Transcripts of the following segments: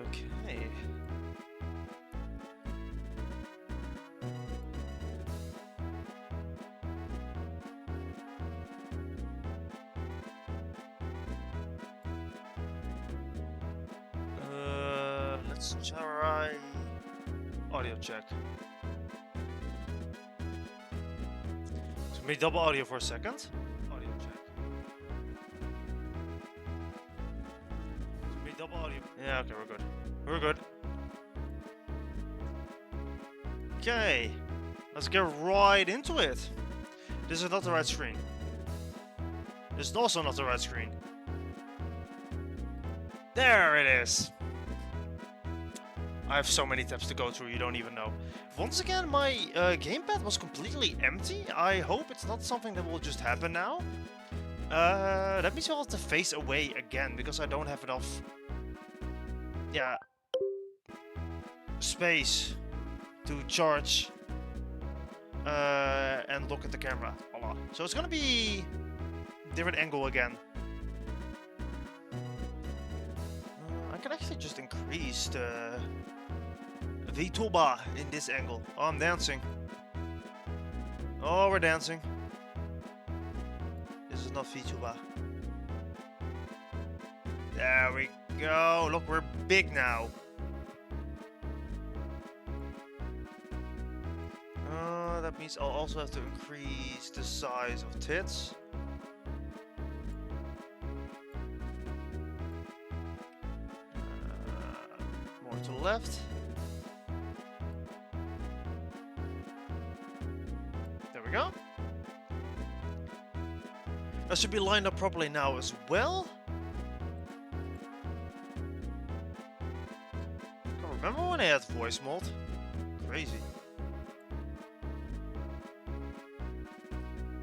Okay. Let's try audio check. So let me double audio for a second. Audio check. So let me double audio. Yeah, okay, we're good. We're good. Okay, let's get right into it. This is not the right screen. This is also not the right screen. There it is. I have so many tabs to go through, you don't even know. Once again, my gamepad was completely empty. I hope it's not something that will just happen now. That means I'll have to face away again, because I don't have enough... yeah... space to charge and look at the camera a lot. So it's gonna be different angle again. I can actually just increase the VTuber in this angle. Oh, I'm dancing. Oh, we're dancing. This is not VTuber. There we go. Look, we're big now. That means I'll also have to increase the size of tits. More to the left. There we go. That should be lined up properly now as well. I remember when I had voice mod? Crazy.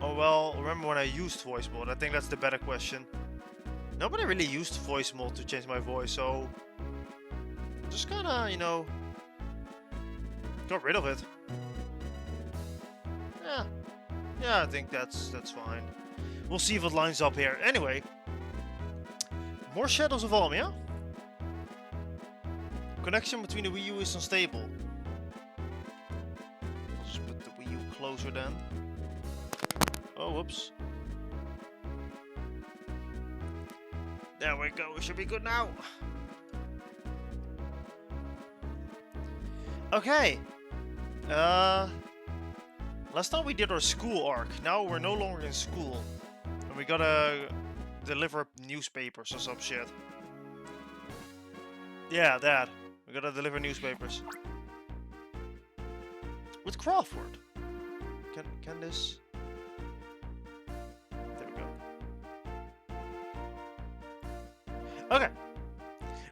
Oh well, remember when I used voice mod? I think that's the better question. Nobody really used voice mod to change my voice, so... just kinda, you know... got rid of it. Yeah, I think that's fine. We'll see if it lines up here. Anyway, more Shadows of Almia. Connection between the Wii U is unstable. I'll just put the Wii U closer then. Oh, whoops. There we go. We should be good now. Okay. Last time we did our school arc. Now we're no longer in school. And we gotta deliver newspapers or some shit. Yeah, that. We gotta deliver newspapers. With Crawford. Can this... there we go. Okay.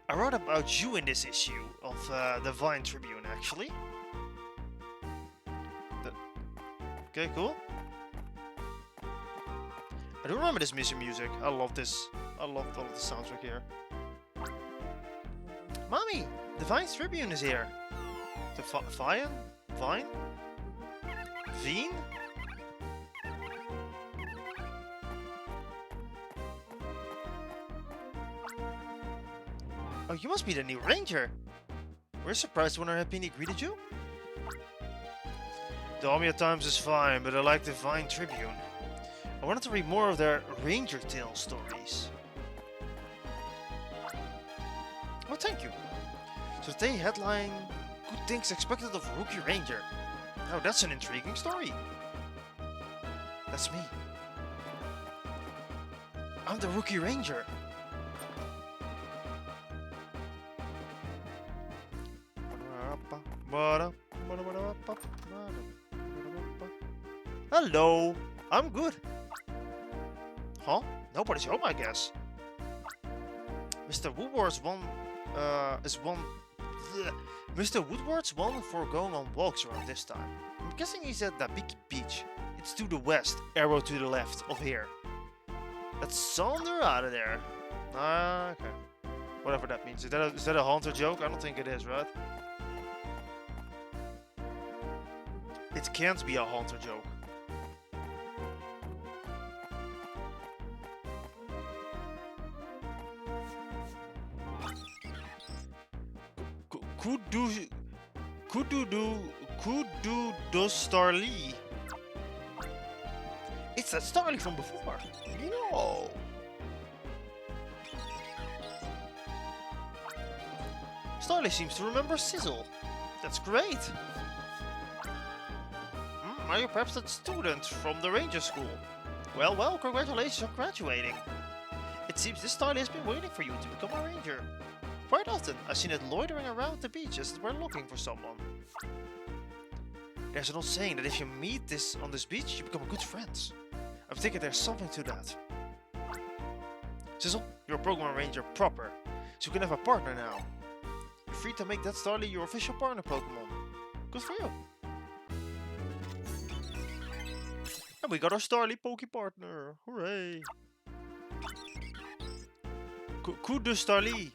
I wrote about you in this issue of the Vine Tribune, actually. Okay, cool. I do remember this mission music. I love this. I love all of the soundtrack here. Mommy! The Vine Tribune is here! The Vine? Vine? Veen? Oh, you must be the new ranger! We're surprised when our Happini greeted you. The Almia Times is fine, but I like the Vine Tribune. I wanted to read more of their Ranger Tale stories. Oh, thank you. So they headline Good Things Expected of Rookie Ranger. Now that's an intriguing story. That's me. I'm the Rookie Ranger. Hello, I'm good. Huh? Nobody's home, I guess. Mr. Woodward's Mr. Woodward's one for going on walks around this time. I'm guessing he's at Dabiki Beach. It's to the west, arrow to the left of here. That's Sander out of there. Okay. Whatever that means. Is that a Haunter joke? I don't think it is, right? It can't be a Haunter joke. Kudu... Kudu Starly. It's that Starly from before. Yo. Starly seems to remember Sizzle. That's great. Are you perhaps that student from the ranger school? Well, congratulations on graduating. It seems this Starly has been waiting for you to become a ranger. Quite often, I've seen it loitering around the beaches that we're looking for someone. There's an old saying that if you meet on this beach, you become good friends. I'm thinking there's something to that. Sizzle, you're a Pokemon Ranger proper, so you can have a partner now. You're free to make that Starly your official partner Pokemon. Good for you. And we got our Starly Poke partner. Hooray! Kudu Starly.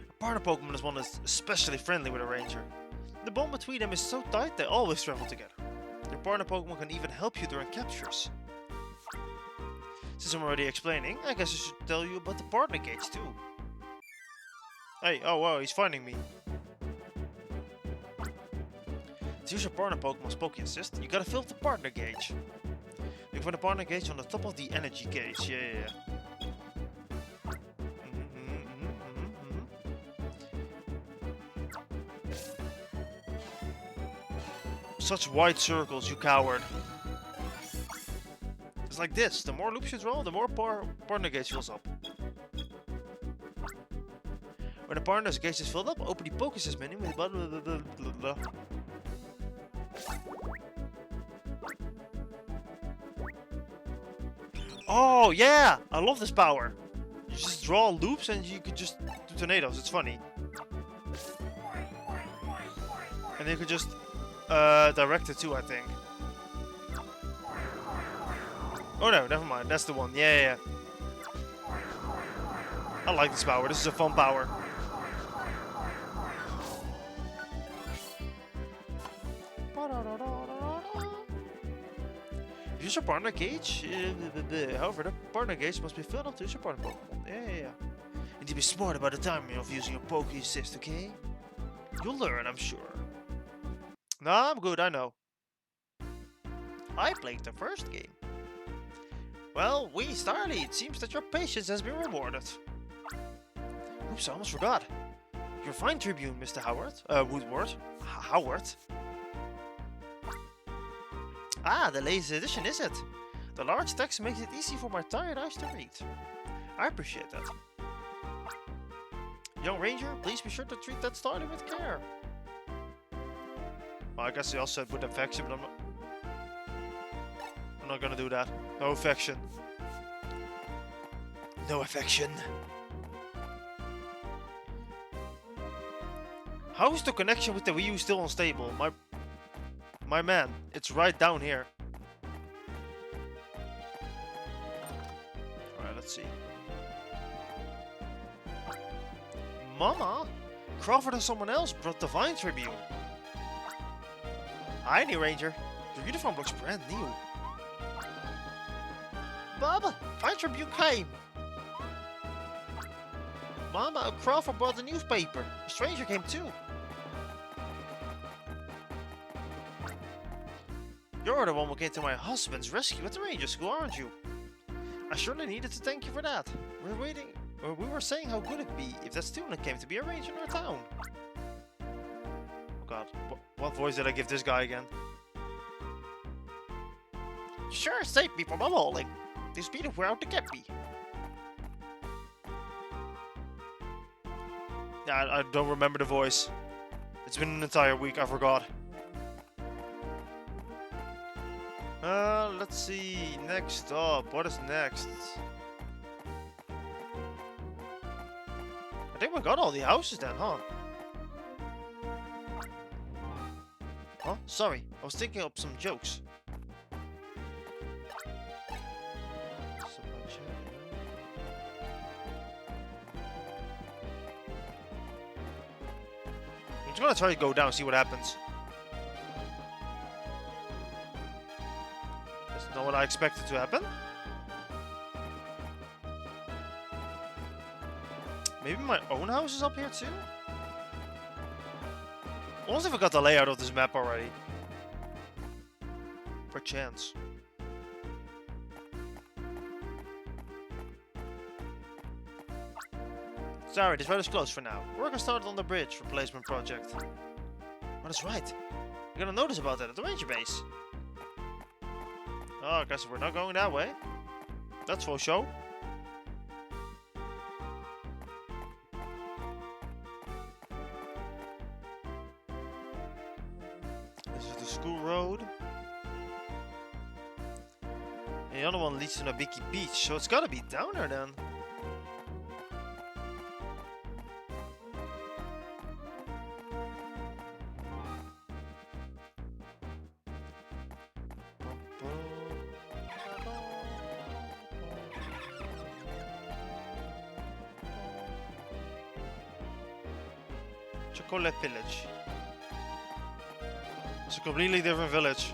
A partner Pokemon is one that's especially friendly with a Ranger. The bond between them is so tight they always travel together. Your partner Pokemon can even help you during captures. Since I'm already explaining, I guess I should tell you about the partner gauge too. Hey, oh wow, he's finding me. To use your partner Pokemon's Poke Assist, you gotta fill up the partner gauge. You can find the partner gauge on the top of the energy gauge, yeah. Such wide circles, you coward. It's like this, the more loops you draw, the more partner gauge fills up. When the partner's gauge is filled up, open the Poke Assist menu with blah blah blah blah blah. Oh yeah! I love this power! You just draw loops and you could just do tornadoes, it's funny. And you could just direct it too, I think. Oh no, never mind, that's the one, yeah. I like this power, this is a fun power. Use your partner gauge. However, the partner gauge must be filled up to use your partner Pokemon. Yeah. You need to be smart about the timing of using your Poke Assist, okay? You'll learn, I'm sure. Nah, I'm good, I know. I played the first game. Well, Starly, it seems that your patience has been rewarded. Oops, I almost forgot. You're fine, Tribune, Mr. Woodward. Howard. Ah, the latest edition, is it? The large text makes it easy for my tired eyes to read. I appreciate that. Young Ranger, please be sure to treat that Starly with care. Well, I guess they also said with affection, but I'm not gonna do that. No affection. No affection. How is the connection with the Wii U still unstable? My man, it's right down here. Alright, let's see. Mama? Crawford and someone else brought the Vine Tribune. Hi, new Ranger. Your uniform looks brand new. Baba, Vine Tribune came. Mama, Crawford brought the newspaper. A stranger came too. You're the one who came to my husband's rescue at the Ranger School, aren't you? I surely needed to thank you for that. We were saying how good it'd be if that student came to be a ranger in our town. Oh god, what voice did I give this guy again? Sure saved me from a bowling. This beat were out to get me. Yeah, I don't remember the voice. It's been an entire week, I forgot. Let's see. Next up. What is next? I think we got all the houses then, huh? Huh? Sorry. I was thinking of some jokes. I'm just gonna try to go down, see what happens. Not what I expected to happen. Maybe my own house is up here too? Almost if I got the layout of this map already. Perchance. Sorry, this road is closed for now. Work has started on the bridge replacement project. Oh, that's right. You're gonna notice about that at the ranger base. Oh, I guess we're not going that way. That's for show. This is the school road. And the other one leads to Nabiki Beach, so it's gotta be down there then. Chocolate Village. It's a completely different village.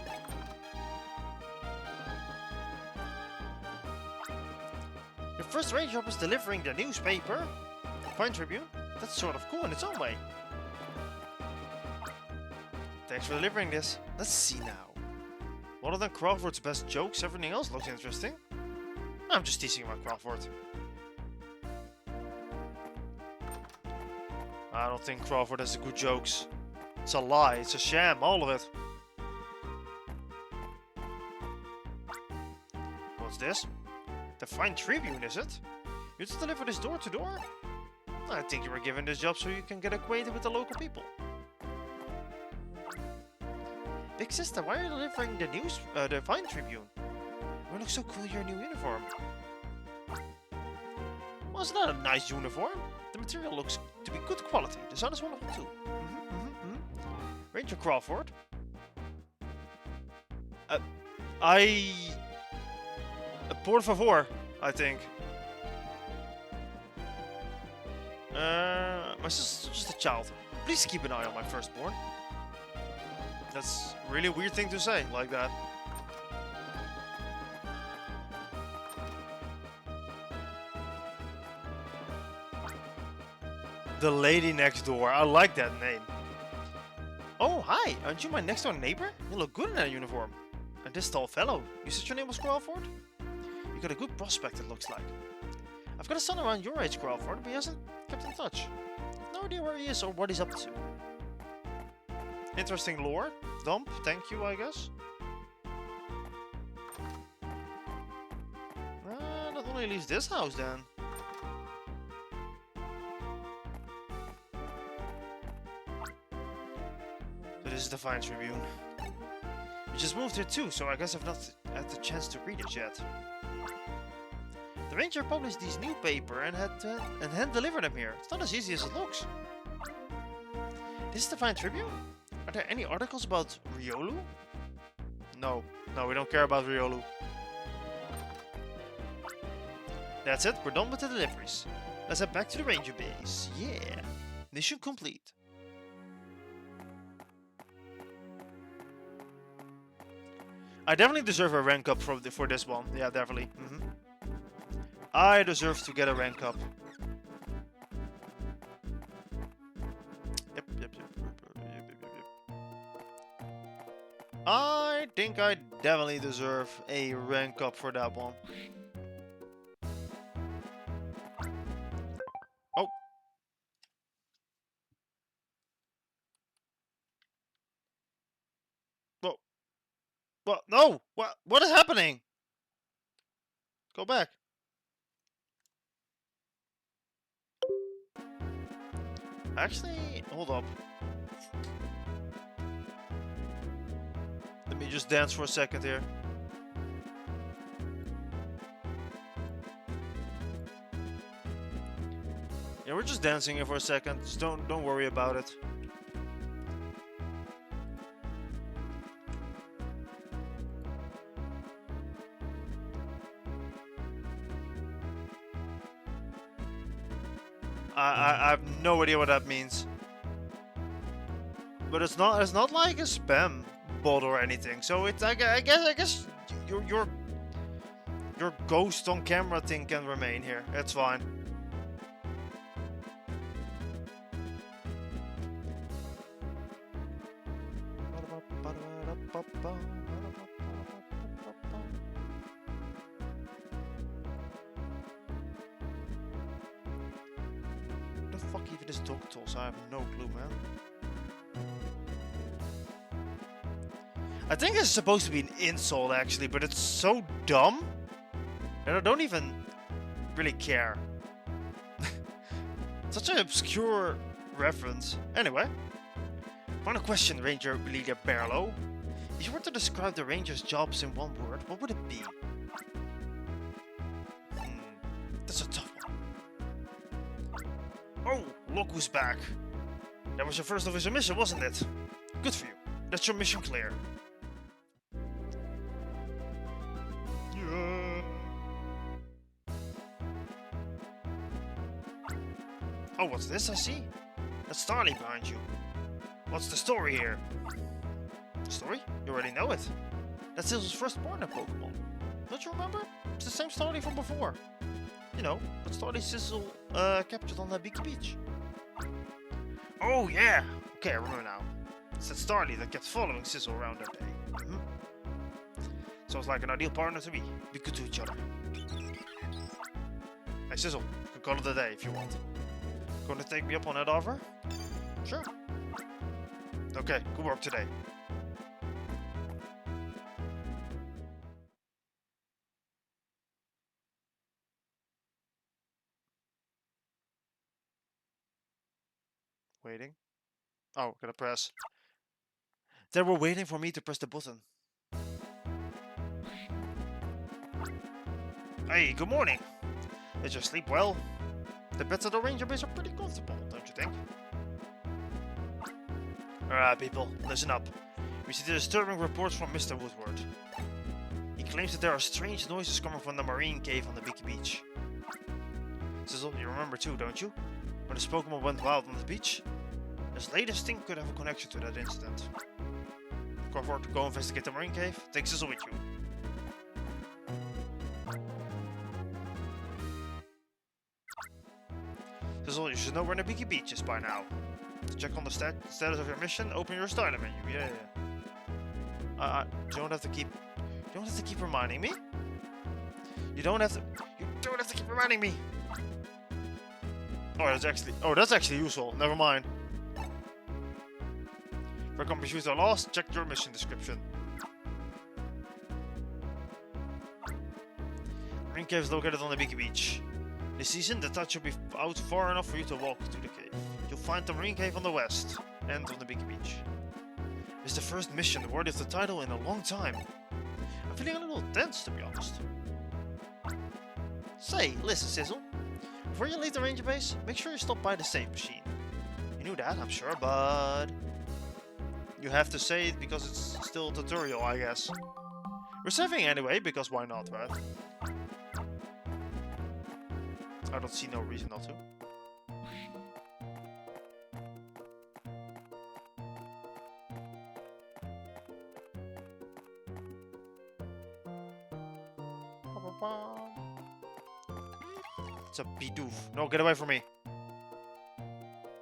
Your first ranger job is delivering the newspaper, the Pine Tribune. That's sort of cool in its own way. Thanks for delivering this. Let's see now. Other than Crawford's best jokes, everything else looks interesting. I'm just teasing about Crawford. I don't think Crawford has good jokes. It's a lie, it's a sham, all of it. What's this? The Fine Tribune, is it? You just deliver this door to door? I think you were given this job so you can get acquainted with the local people. Big sister, why are you delivering the Fine Tribune? You look so cool in your new uniform. Well, it's not a nice uniform. The material looks to be good quality. The sound is wonderful too. Ranger Crawford. Por favor, I think. My sister's just a child. Please keep an eye on my firstborn. That's really a weird thing to say, like that. The lady next door. I like that name. Oh, hi. Aren't you my next door neighbor? You look good in that uniform. And this tall fellow. You said your name was Crawford? You got a good prospect, it looks like. I've got a son around your age, Crawford, but he hasn't kept in touch. I've no idea where he is or what he's up to. Interesting lore. Dump, thank you, I guess. That only leaves this house then. So this is the Fine Tribune. We just moved here too, so I guess I've not had the chance to read it yet. The ranger published these new paper and hand delivered them here. It's not as easy as it looks. This is the Fine Tribune? Are there any articles about Riolu? No, we don't care about Riolu. That's it, we're done with the deliveries. Let's head back to the ranger base. Yeah, mission complete. I definitely deserve a rank up for this one. Yeah, definitely. I deserve to get a rank up. Yep. I think I definitely deserve a rank up for that one. Oh. Whoa. What? No! What is happening? Go back. Actually, hold up. Let me just dance for a second here. Yeah, we're just dancing here for a second. Just don't worry about it. I have no idea what that means. But it's not like a spam bot or anything. So it's I guess your ghost on camera thing can remain here. It's fine. What the fuck even is dog tools? I have no clue, man. I think this is supposed to be an insult, actually, but it's so dumb that I don't even really care. Such an obscure reference. Anyway, final question, Ranger Leader Barlow. If you were to describe the Ranger's jobs in one word, what would it be? That's a tough one. Oh, look who's back. That was your first official mission, wasn't it? Good for you. That's your mission clear. Yeah. Oh, what's this I see? That's Starly behind you. What's the story here? Story? You already know it. That's Sizzle's first partner Pokemon. Don't you remember? It's the same Starly from before. You know, that Starly Sizzle captured on that Beaky Beach. Oh yeah! Okay, I remember now. It's that Starly that kept following Sizzle around that day. Sounds like an ideal partner to me. Be good to each other. Hey Sizzle, you can call it a day if you want. Going to take me up on that offer? Sure. Okay, good work today. Waiting. Oh, gotta press. They were waiting for me to press the button. Hey, good morning. Did you sleep well? The beds at the Ranger base are pretty comfortable, don't you think? Alright, people, listen up. We see the disturbing reports from Mr. Woodward. He claims that there are strange noises coming from the marine cave on the Beaky Beach. Sizzle, you remember too, don't you? When the Pokémon went wild on the beach? This latest thing could have a connection to that incident. Crawford, go investigate the marine cave. Take Sizzle with you. Sizzle, you should know where the Beaky Beach is by now. To check on the status of your mission, open your starter menu. Yeah. You don't have to keep reminding me. You don't have to keep reminding me. Oh, that's actually useful. Never mind. If our computers are lost, check your mission description. The marine cave is located on the Beaky Beach. This season, the touch should be out far enough for you to walk to the cave. You'll find the marine cave on the west end of the Beaky Beach. It's the first mission worthy of the title in a long time. I'm feeling a little tense, to be honest. Say, listen, Sizzle. Before you leave the ranger base, make sure you stop by the save machine. You knew that, I'm sure, but you have to say it because it's still a tutorial, I guess. We're saving anyway, because why not, right? I don't see no reason not to. It's a Bidoof. No, get away from me.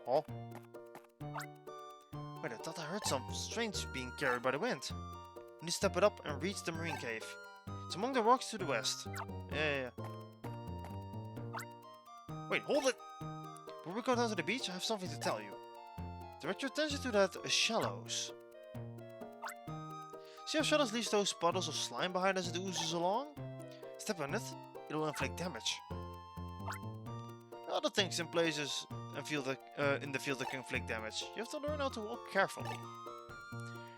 Oh. Wait, I thought I heard something strange being carried by the wind. We need to step it up and reach the marine cave. It's among the rocks to the west. Yeah. Wait, hold it! Before we go down to the beach, I have something to tell you. Direct your attention to that shallows. See how shallows leaves those puddles of slime behind as it oozes along? Step on it, it'll inflict damage. Other things in places and in the field that can inflict damage. You have to learn how to walk carefully.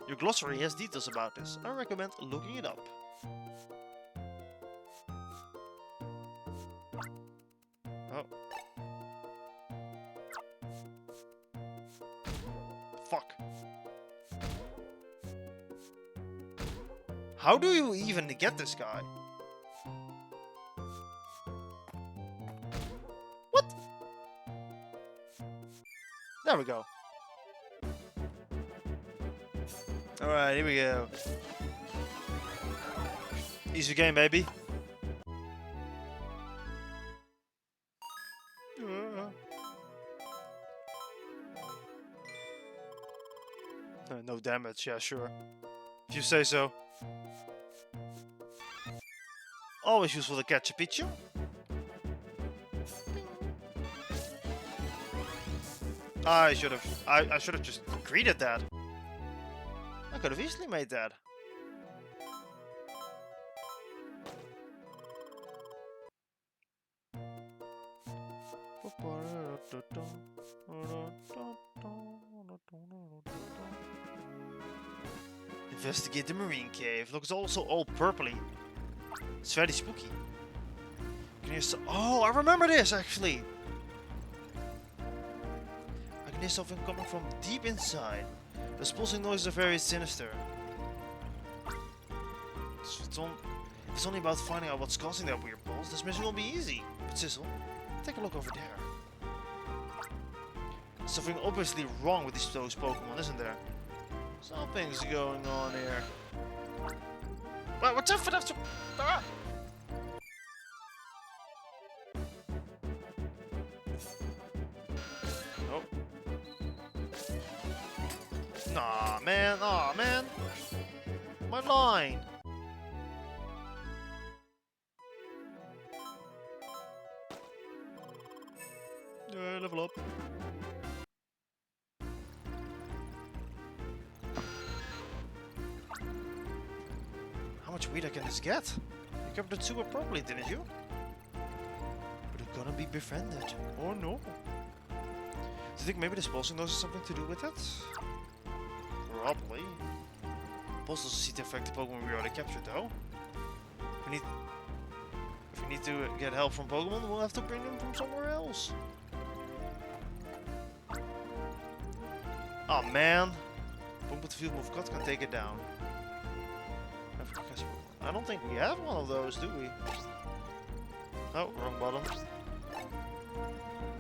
Your glossary has details about this. I recommend looking it up. Oh. Fuck. How do you even get this guy? What? There we go. Alright, here we go. Easy game, baby. No damage, yeah, sure. If you say so. Always useful to catch a Pichu. I should have just greeted that. I could have easily made that. Investigate the marine cave. Looks also all purpley. It's very spooky. Can you oh, I remember this actually. I can hear something coming from deep inside. The pulsing noises are very sinister. If it's only about finding out what's causing that weird pulse, this mission will be easy. But Sizzle, take a look over there. Something obviously wrong with those Pokemon, isn't there? Something's going on here. But what's up for that? Ah! Oh. Nah, man. Aw, man. My line. Level up. How much weed can this get? You kept the two properly, didn't you? But it's gonna be befriended. Oh no. Do you think maybe this pulsing nose has something to do with it? Probably. Pulse doesn't seem to affect the Pokemon we already captured though. If we need to get help from Pokemon, we'll have to bring them from somewhere else. Oh man. Pokemon Field Move Cut can take it down. I don't think we have one of those, do we? Oh, wrong button.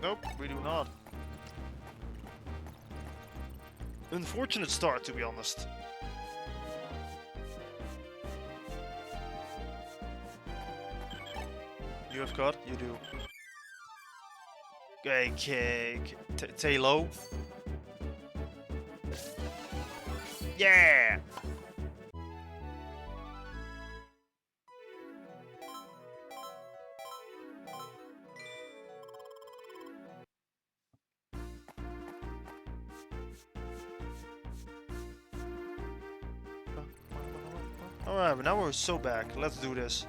Nope, we do not. Unfortunate start, to be honest. You have caught? You do. Okay, cake. Talo. Yeah! Alright, but now we're so back. Let's do this.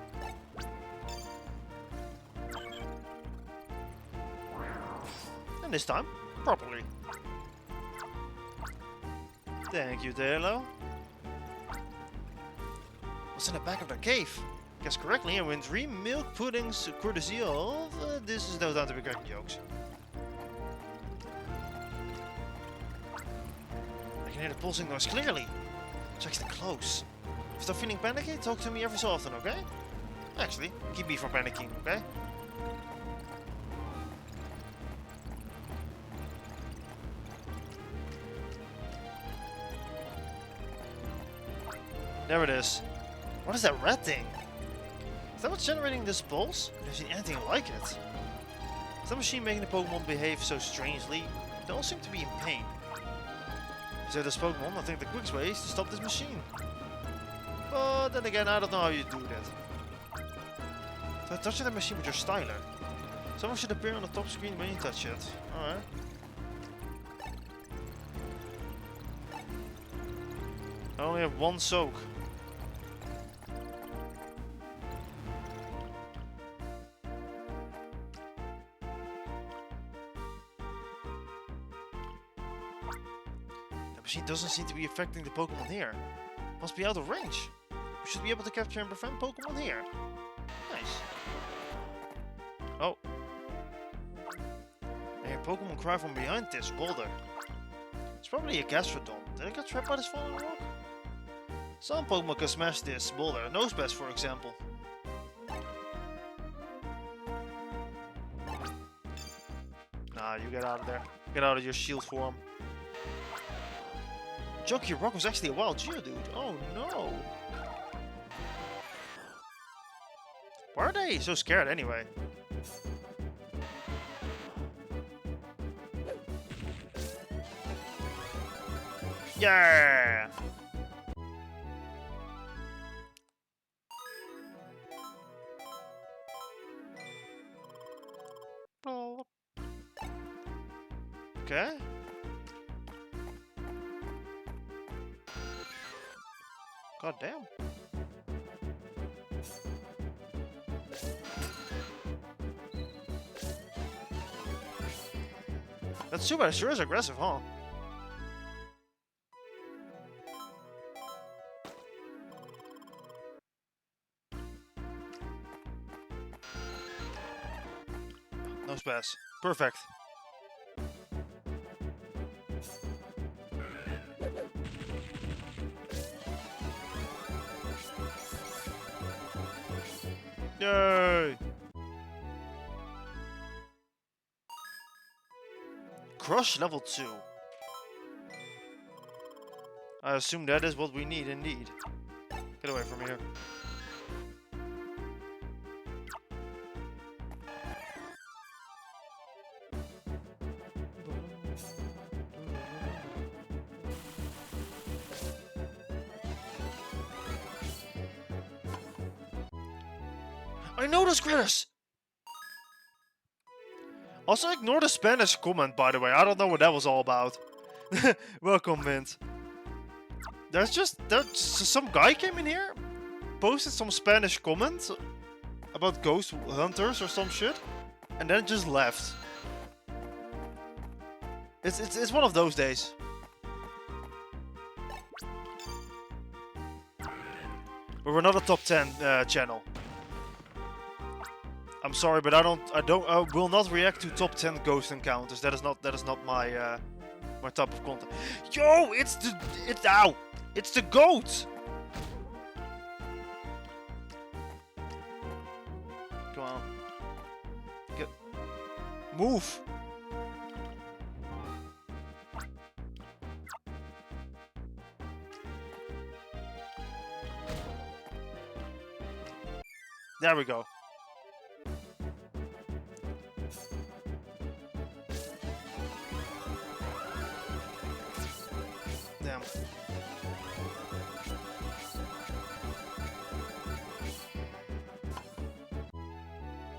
And this time, properly. Thank you, Talo. What's in the back of the cave? Guess correctly, and wins 3 milk puddings courtesy of... this is no time to be cracking jokes. I can hear the pulsing noise clearly. It's actually close. If you start feeling panicky, talk to me every so often, okay? Actually, keep me from panicking, okay? There it is. What is that red thing? Is that what's generating this pulse? I've never seen anything like it. Is that machine making the Pokemon behave so strangely? They all seem to be in pain. So this Pokemon, I think the quickest way is to stop this machine. But then again, I don't know how you do that. Try touching the machine with your styler. Someone should appear on the top screen when you touch it. Alright. I only have one soak. The machine doesn't seem to be affecting the Pokemon here. Must be out of range. We should be able to capture and befriend Pokemon here. Nice. Oh. I hear Pokemon cry from behind this boulder. It's probably a Gastrodon. Did it get trapped by this falling rock? Some Pokemon can smash this boulder. Nosebest, for example. Nah, you get out of there. Get out of your shield form. Junkie Rock was actually a wild Geodude. Oh no! Why are they so scared anyway? Yeah! Okay. God damn. That super sure is aggressive, huh? No spaz. Perfect. Yay! Crush level 2. I assume that is what we need indeed. Get away from here. I know this, critters! Also, ignore the Spanish comment, by the way. I don't know what that was all about. Welcome, Mint. There's just some guy came in here, posted some Spanish comment about ghost hunters or some shit, and then just left. It's one of those days. But we're not a top 10 channel. I'm sorry, but I will not react to top 10 ghost encounters. That is not my my type of content. Yo, it's the goat. Come on, move. There we go. Damn.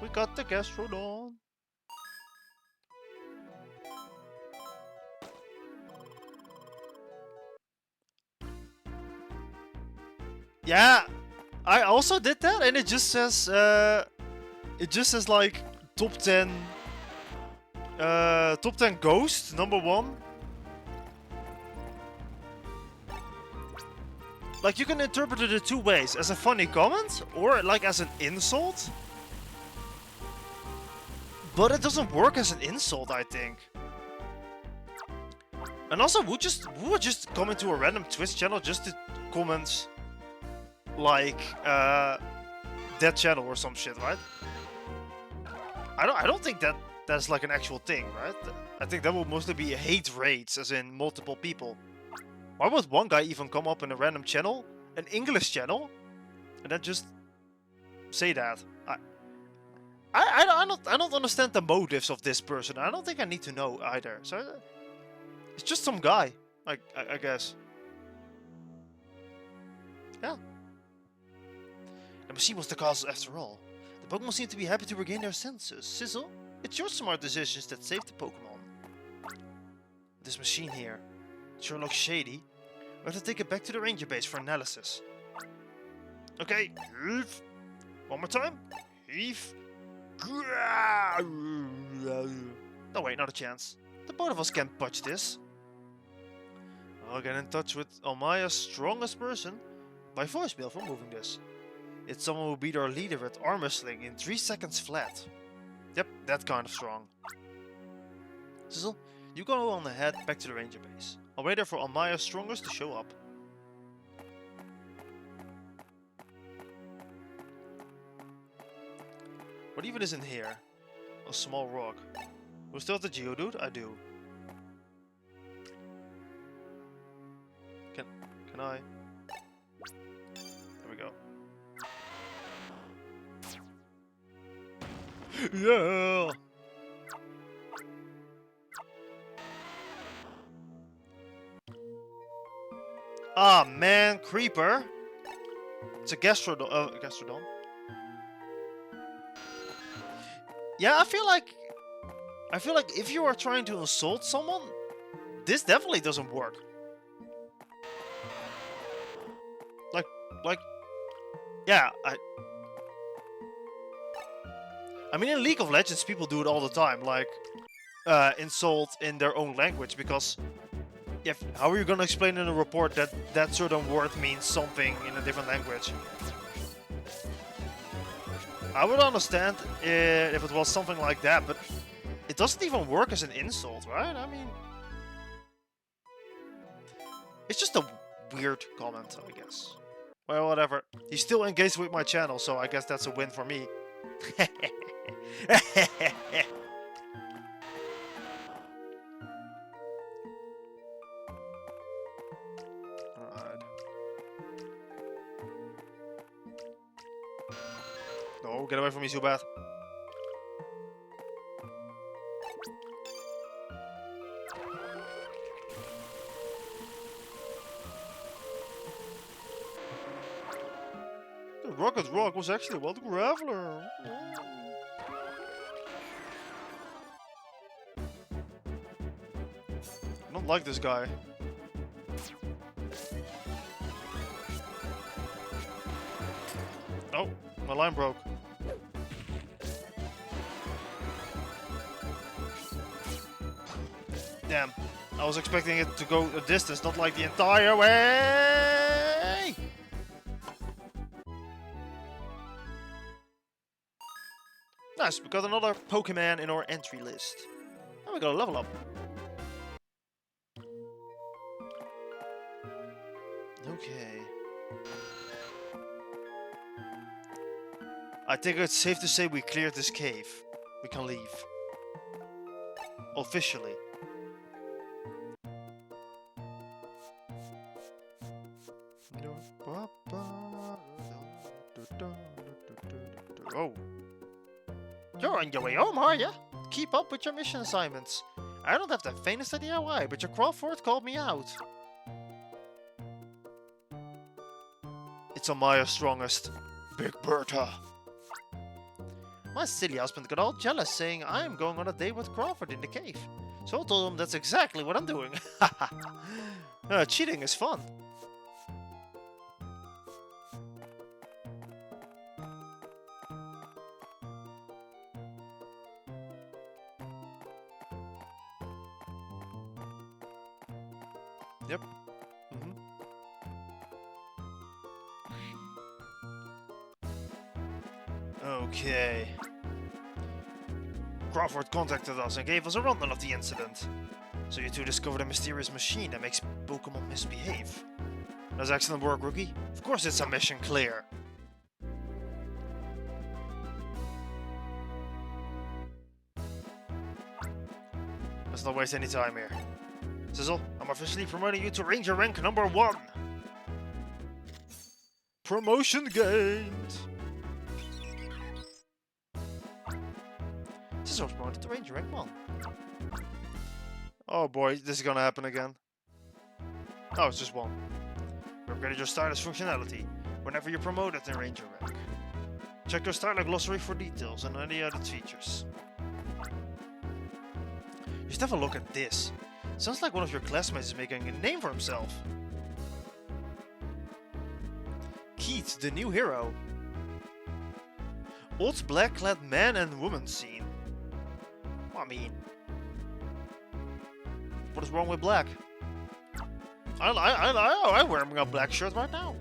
We got the Gastrodon. Yeah, I also did that, and it just says like top 10 ghost number 1. Like, you can interpret it in 2 ways, as a funny comment or like as an insult. But it doesn't work as an insult, I think. And also, who would just come into a random Twitch channel just to comment like that channel or some shit, right? I don't think that's like an actual thing, right? I think that will mostly be hate raids, as in multiple people. Why would one guy even come up in a random channel, an English channel, and then just say that? I don't understand the motives of this person. I don't think I need to know either. So it's just some guy, I guess. Yeah. The machine was the cause after all. The Pokemon seem to be happy to regain their senses. Sizzle, it's your smart decisions that saved the Pokemon. This machine here, it sure looks shady. We have to take it back to the ranger base for analysis. Okay, heave. One more time. Heave. No, wait, not a chance. The both of us can't budge this. I'll get in touch with Almia's strongest person by voicemail for moving this. It's someone who beat our leader at armor sling in 3 seconds flat. Yep, that kind of strong. Sizzle, you go on ahead back to the ranger base. I'll wait there for Almia's strongest to show up. What even is in here? A small rock. We still have the Geodude? I do. Can I? There we go. Yeah! Ah, man, Creeper. It's a Gastrodon. Yeah, I I feel like if you are trying to insult someone, this definitely doesn't work. Like, yeah, I mean, in League of Legends, people do it all the time, like, insult in their own language, because how are you gonna explain in a report that that certain word means something in a different language? I would understand if it was something like that, but it doesn't even work as an insult, right? I mean, it's just a weird comment, I guess. Well, whatever. He's still engaged with my channel, so I guess that's a win for me. Alright. No, get away from me, Zubat. The Rocket Rock was actually a wild graveler. I don't like this guy. Oh, my line broke. Damn, I was expecting it to go a distance, not like the entire way! Nice, we got another Pokémon in our entry list. And we got a level up. Okay. I think it's safe to say we cleared this cave. We can leave. Officially. Oh. You're on your way home, are ya? Keep up with your mission assignments. I don't have the faintest idea why, but your Crawford called me out. It's Almia's strongest. Big Bertha. My silly husband got all jealous, saying I'm going on a date with Crawford in the cave. So I told him that's exactly what I'm doing. Cheating is fun. Yep. Okay. Crawford contacted us and gave us a rundown of the incident. So you two discovered a mysterious machine that makes Pokémon misbehave. That's excellent work, Rookie. Of course it's a mission clear. Let's not waste any time here. Sizzle, I'm officially promoting you to Ranger rank number 1. Promotion gained. Sizzle was promoted to Ranger rank 1. Oh boy, this is gonna happen again. Oh, it's just 1. We're upgraded your starter's functionality whenever you're promoted in Ranger rank. Check your starter glossary for details and any other features. Just have a look at this. Sounds like one of your classmates is making a name for himself. Keith, the new hero. Old black-clad man and woman scene. I mean, what is wrong with black? I'm wearing a black shirt right now.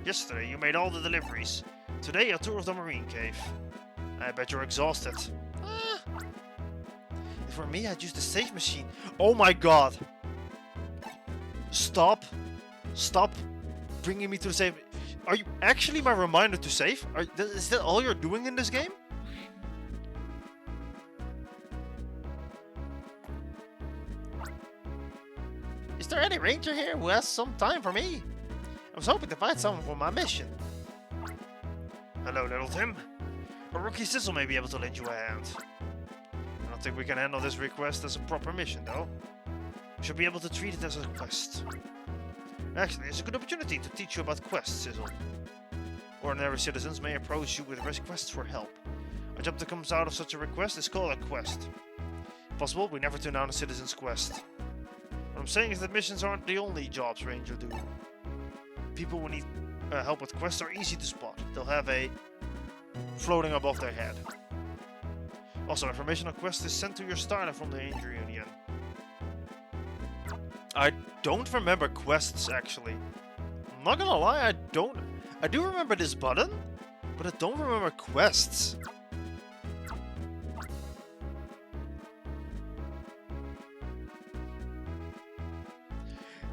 Yesterday you made all the deliveries. Today a tour of the marine cave. I bet you're exhausted. For me, I'd use the save machine. Oh my god! Stop bringing me to the save. Are you actually my reminder to save? Is that all you're doing in this game? Is there any ranger here who has some time for me? I was hoping to find someone for my mission. Hello, little Tim. A Rookie Sizzle may be able to lend you a hand. I don't think we can handle this request as a proper mission, though. We should be able to treat it as a quest. Actually, it's a good opportunity to teach you about quests, Sizzle. Ordinary citizens may approach you with requests for help. A job that comes out of such a request is called a quest. If possible, we never turn down a citizen's quest. What I'm saying is that missions aren't the only jobs Ranger do. People who need help with quests are easy to spot. They'll have a floating above their head. Also, information on quests is sent to your starter from the Ranger Union. I don't remember quests, actually. I'm not gonna lie, I do remember this button, but I don't remember quests.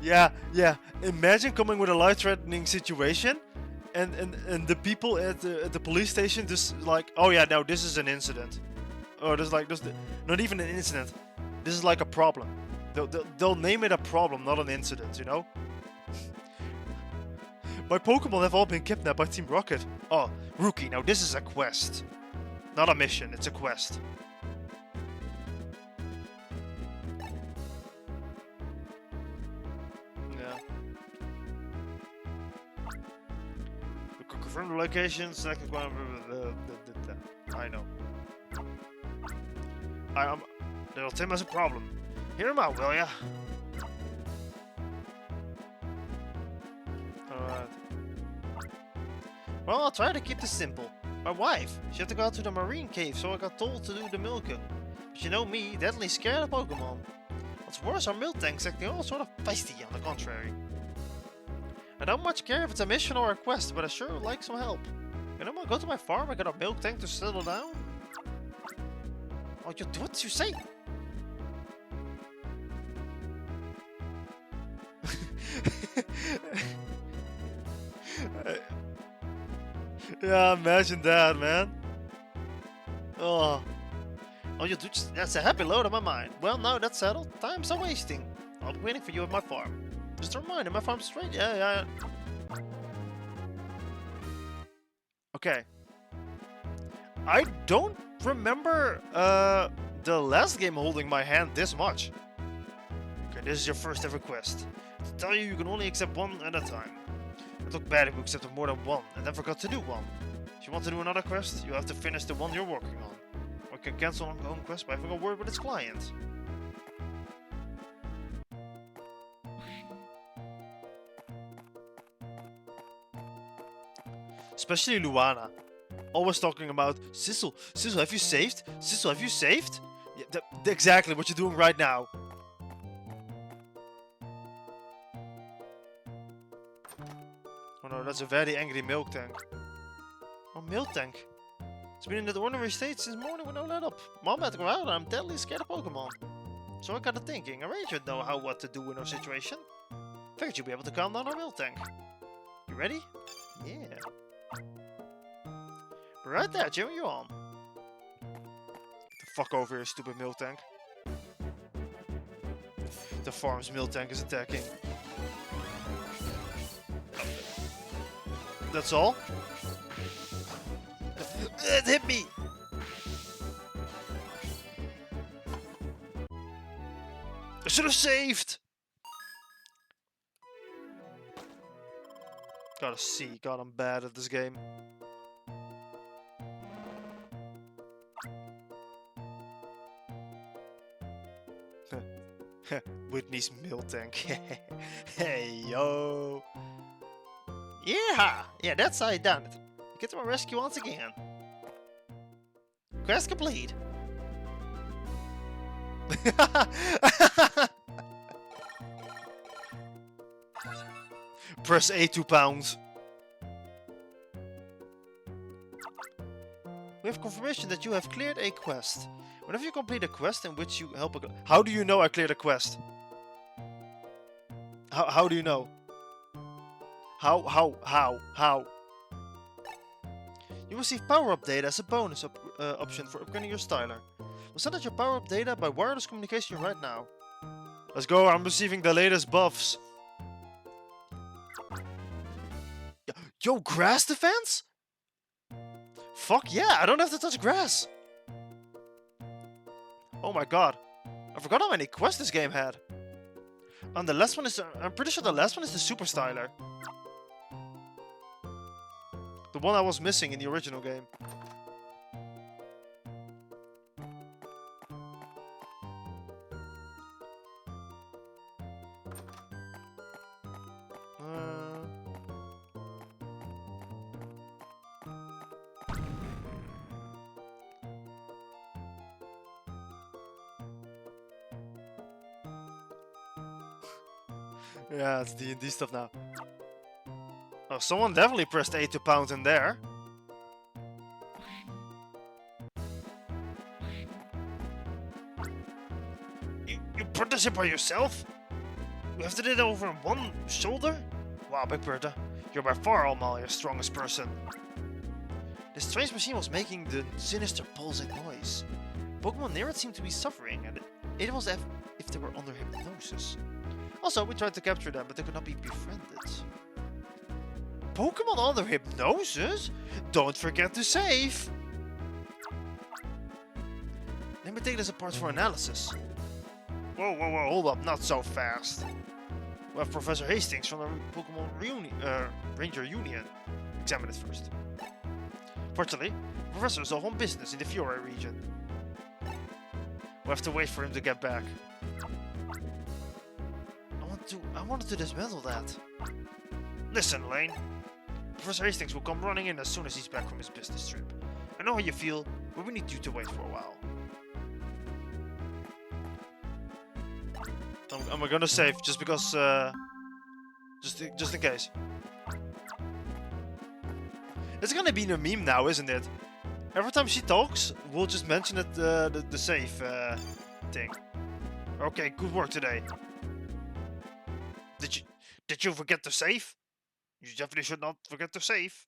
Yeah. Imagine coming with a life-threatening situation, and the people at the police station just like, oh yeah, no, this is an incident. Oh, not even an incident. This is like a problem. They'll name it a problem, not an incident, you know? My Pokemon have all been kidnapped by Team Rocket. Oh, Rookie, now this is a quest. Not a mission, it's a quest. Yeah. We could confirm the location, select one. I know. Little Tim has a problem. Hear him out, will ya? Alright. Well, I'll try to keep this simple. My wife, she had to go out to the marine cave, so I got told to do the milking. But you know me, deadly scared of Pokemon. What's worse, our milk tank's acting all sort of feisty, on the contrary. I don't much care if it's a mission or a quest, but I sure would like some help. You know, I'll go to my farm and get a milk tank to settle down. Oh, you do what you say? Yeah, imagine that, man. Oh, you do just, that's a happy load on my mind. Well, now that's settled. Time's a wasting. I'll be waiting for you at my farm. Just a reminder, my farm's straight. Yeah. Okay. I don't remember the last game holding my hand this much. Okay, this is your first ever quest. To tell you can only accept one at a time. It looked bad if you accepted more than one and then forgot to do one. If you want to do another quest, you have to finish the one you're working on. Or can cancel an ongoing quest by having a word with its client. Especially Luana. Always talking about, Sizzle, have you saved? Sizzle, have you saved? Yeah, exactly what you're doing right now. Oh no, that's a very angry milk tank. Oh, milk tank. It's been in the ordinary state since morning with no let up. Mom had to go out and I'm deadly scared of Pokemon. So I got to thinking, a ranger would know what to do in our situation. Figured you'd be able to calm down our milk tank. You ready? Yeah. Right there, Jimmy, you on. Get the fuck over here, stupid milk tank. The farm's milk tank is attacking. That's all? It hit me! I should have saved! Gotta see, God, I'm bad at this game. Whitney's milk tank. Hey, yo. Yeah, that's how I done it. You get to my rescue once again. Quest complete. Press A to pound. We have confirmation that you have cleared a quest. Whenever you complete a quest in which you help a... How do you know I cleared a quest? How do you know? How? You receive power-up data as a bonus option for upgrading your styler. We'll send out your power-up data by wireless communication right now. Let's go, I'm receiving the latest buffs. Yo, grass defense? Fuck yeah, I don't have to touch grass. Oh my god. I forgot how many quests this game had. And the last one is... I'm pretty sure the last one is the Super Styler. The one I was missing in the original game. Yeah, it's D&D stuff now. Oh, someone definitely pressed A to pound in there. You put this in by yourself? You lifted it over on one shoulder? Wow, Big Bertha. You're by far Almalia's strongest person. This strange machine was making the sinister pulsing noise. Pokémon near it seemed to be suffering, and it was as if they were under hypnosis. Also, we tried to capture them, but they could not be befriended. Pokémon under hypnosis? Don't forget to save! Let me take this apart for analysis. Whoa, hold up, not so fast. We have Professor Hastings from the Pokémon Ranger Union. Examine it first. Fortunately, the Professor is off on business in the Fiore region. We'll have to wait for him to get back. I wanted to dismantle that. Listen, Lane. Professor Hastings will come running in as soon as he's back from his business trip. I know how you feel, but we need you to wait for a while. I'm gonna save just because, just in case. It's gonna be a meme now, isn't it? Every time she talks, we'll just mention it, the save thing. Okay, good work today. Did you forget to save? You definitely should not forget to save.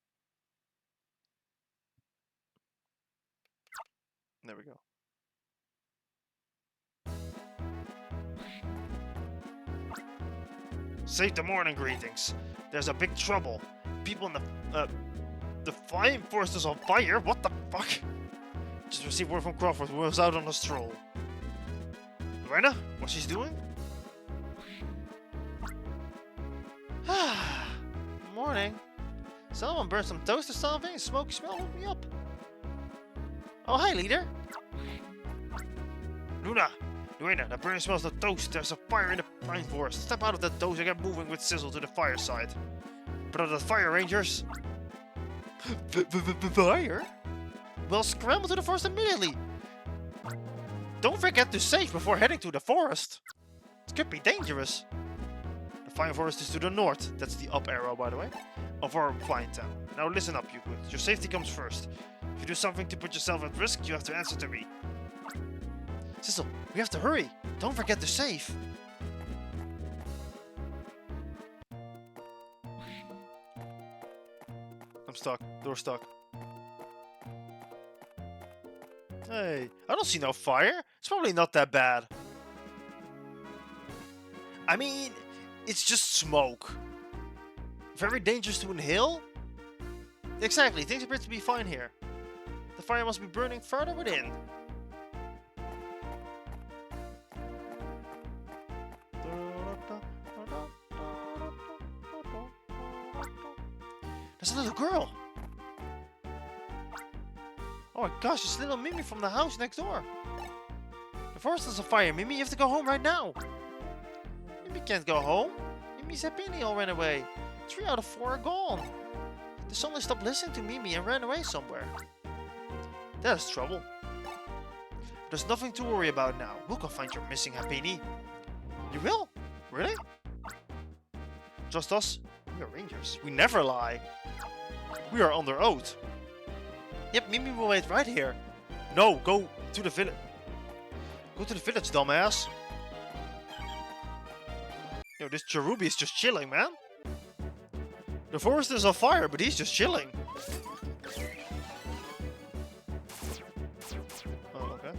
There we go. Save the morning greetings. There's a big trouble. People in the flying forest is on fire. What the fuck? Just received word from Crawford, who was out on a stroll. Lorena, what she's doing? Morning. Someone burned some toast or something. Smoky smell woke me up. Oh, hi, leader. Lorena, that burning smells of toast. There's a fire in the pine forest. Step out of that toast and get moving with Sizzle to the fireside. But are the fire rangers? Fire? Well, scramble to the forest immediately. Don't forget to save before heading to the forest. It could be dangerous. The fine forest is to the north. That's the up arrow, by the way, of our flying town. Now listen up, you good. Your safety comes first. If you do something to put yourself at risk, you have to answer to me. Sizzle, we have to hurry. Don't forget to save. I'm stuck. Door stuck. Hey, I don't see no fire. It's probably not that bad. I mean, it's just smoke. Very dangerous to inhale? Exactly, things appear to be fine here. The fire must be burning further within. There's a little girl. Oh my gosh, it's little Mimi from the house next door. The forest is on fire, Mimi. You have to go home right now. Mimi can't go home. Mimi's Happiny all ran away. 3 out of 4 are gone. The suddenly stopped listening to Mimi and ran away somewhere. That is trouble. There's nothing to worry about now. We'll go find your missing Happiny. You will? Really? Trust us. We are rangers. We never lie. We are under oath. Yep, Mimi will wait right here. No, go to the village. Go to the village, dumbass. Yo, this Cherubi is just chilling, man. The forest is on fire, but he's just chilling. Oh, okay.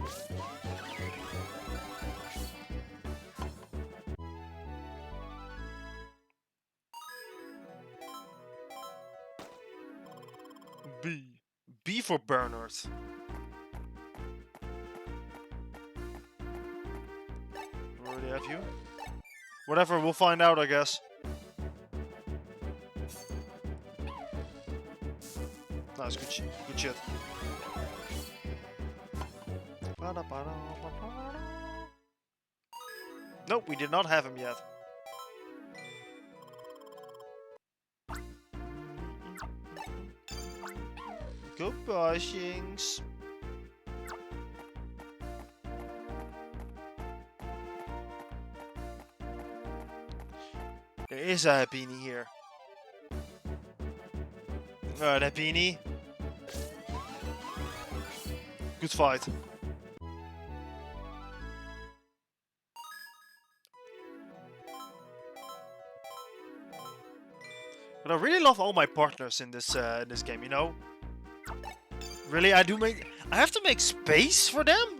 B. B for Bernard. Already have you? Whatever, we'll find out, I guess. Nice, good shit. Good shit. Nope, we did not have him yet. Goodbye, Shinx. There is a Happini here. Alright, Happini. Good fight. But I really love all my partners in this game, you know? Really, I have to make space for them?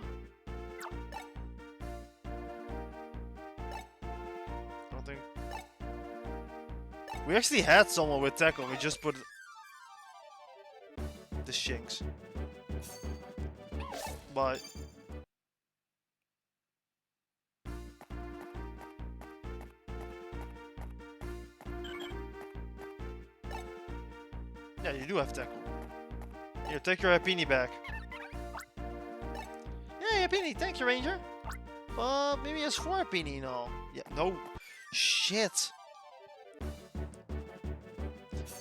I don't think... We actually had someone with tackle, we just put... the shinks. But... yeah, you do have tackle. Here, take your Happini back. Yeah, Happini, thank you, Ranger. Maybe it's 4 Happini and all. Yeah, no. Shit.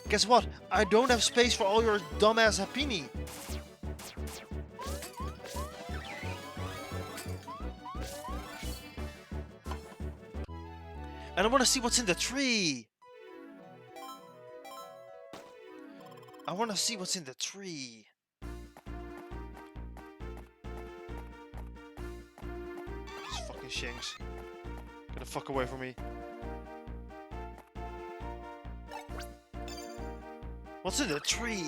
Guess what? I don't have space for all your dumbass Happini. And I want to see what's in the tree. I want to see what's in the tree. These fucking shanks. Get the fuck away from me. What's in the tree?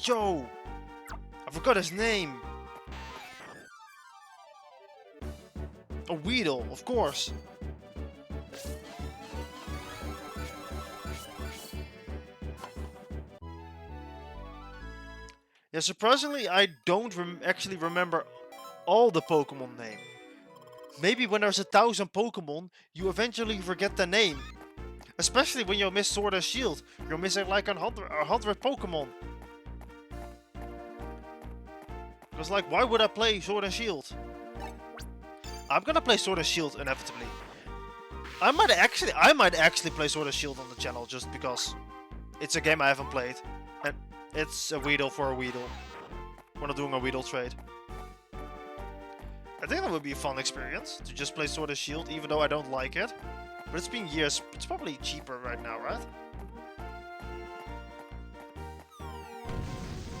Yo! I forgot his name. A Weedle, of course. Yeah, surprisingly, I don't actually remember all the Pokemon name. Maybe when there's 1,000 Pokemon, you eventually forget the name. Especially when you miss Sword and Shield. You're missing like 100 Pokemon. Because like, why would I play Sword and Shield? I'm gonna play Sword and Shield inevitably. I might actually play Sword and Shield on the channel just because it's a game I haven't played. And it's a Weedle for a Weedle. We're not doing a Weedle trade. I think that would be a fun experience, to just play Sword and Shield, even though I don't like it. But it's been years, it's probably cheaper right now, right?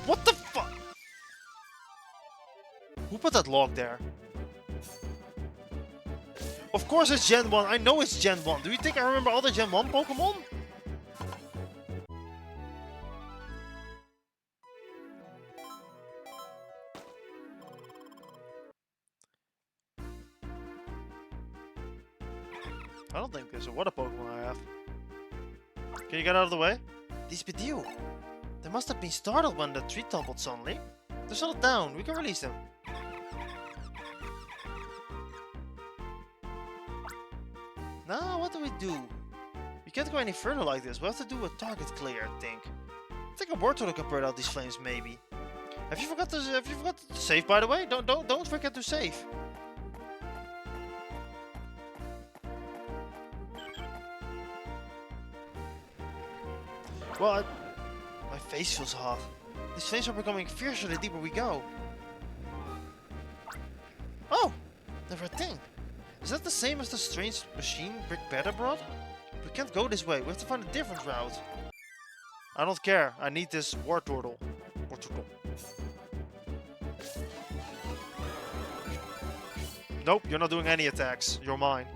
What the fuck? Who put that log there? Of course it's Gen 1, I know it's Gen 1. Do you think I remember all the Gen 1 Pokemon? I don't think there's a water Pokemon I have. Can you get out of the way? These Bideo. They must have been startled when the tree toppled suddenly. They're settled down, we can release them. Now, what do we do? We can't go any further like this. We'll have to do a target clear, I think. I think a Wartortle can burn out these flames, maybe. Have you forgot to save, by the way? Don't forget to save. Well, my face feels hot. These flames are becoming fiercer the deeper we go. Oh, never a thing. Is that the same as the strange machine Brick Better brought? We can't go this way. We have to find a different route. I don't care. I need this Wartortle. Nope, you're not doing any attacks. You're mine.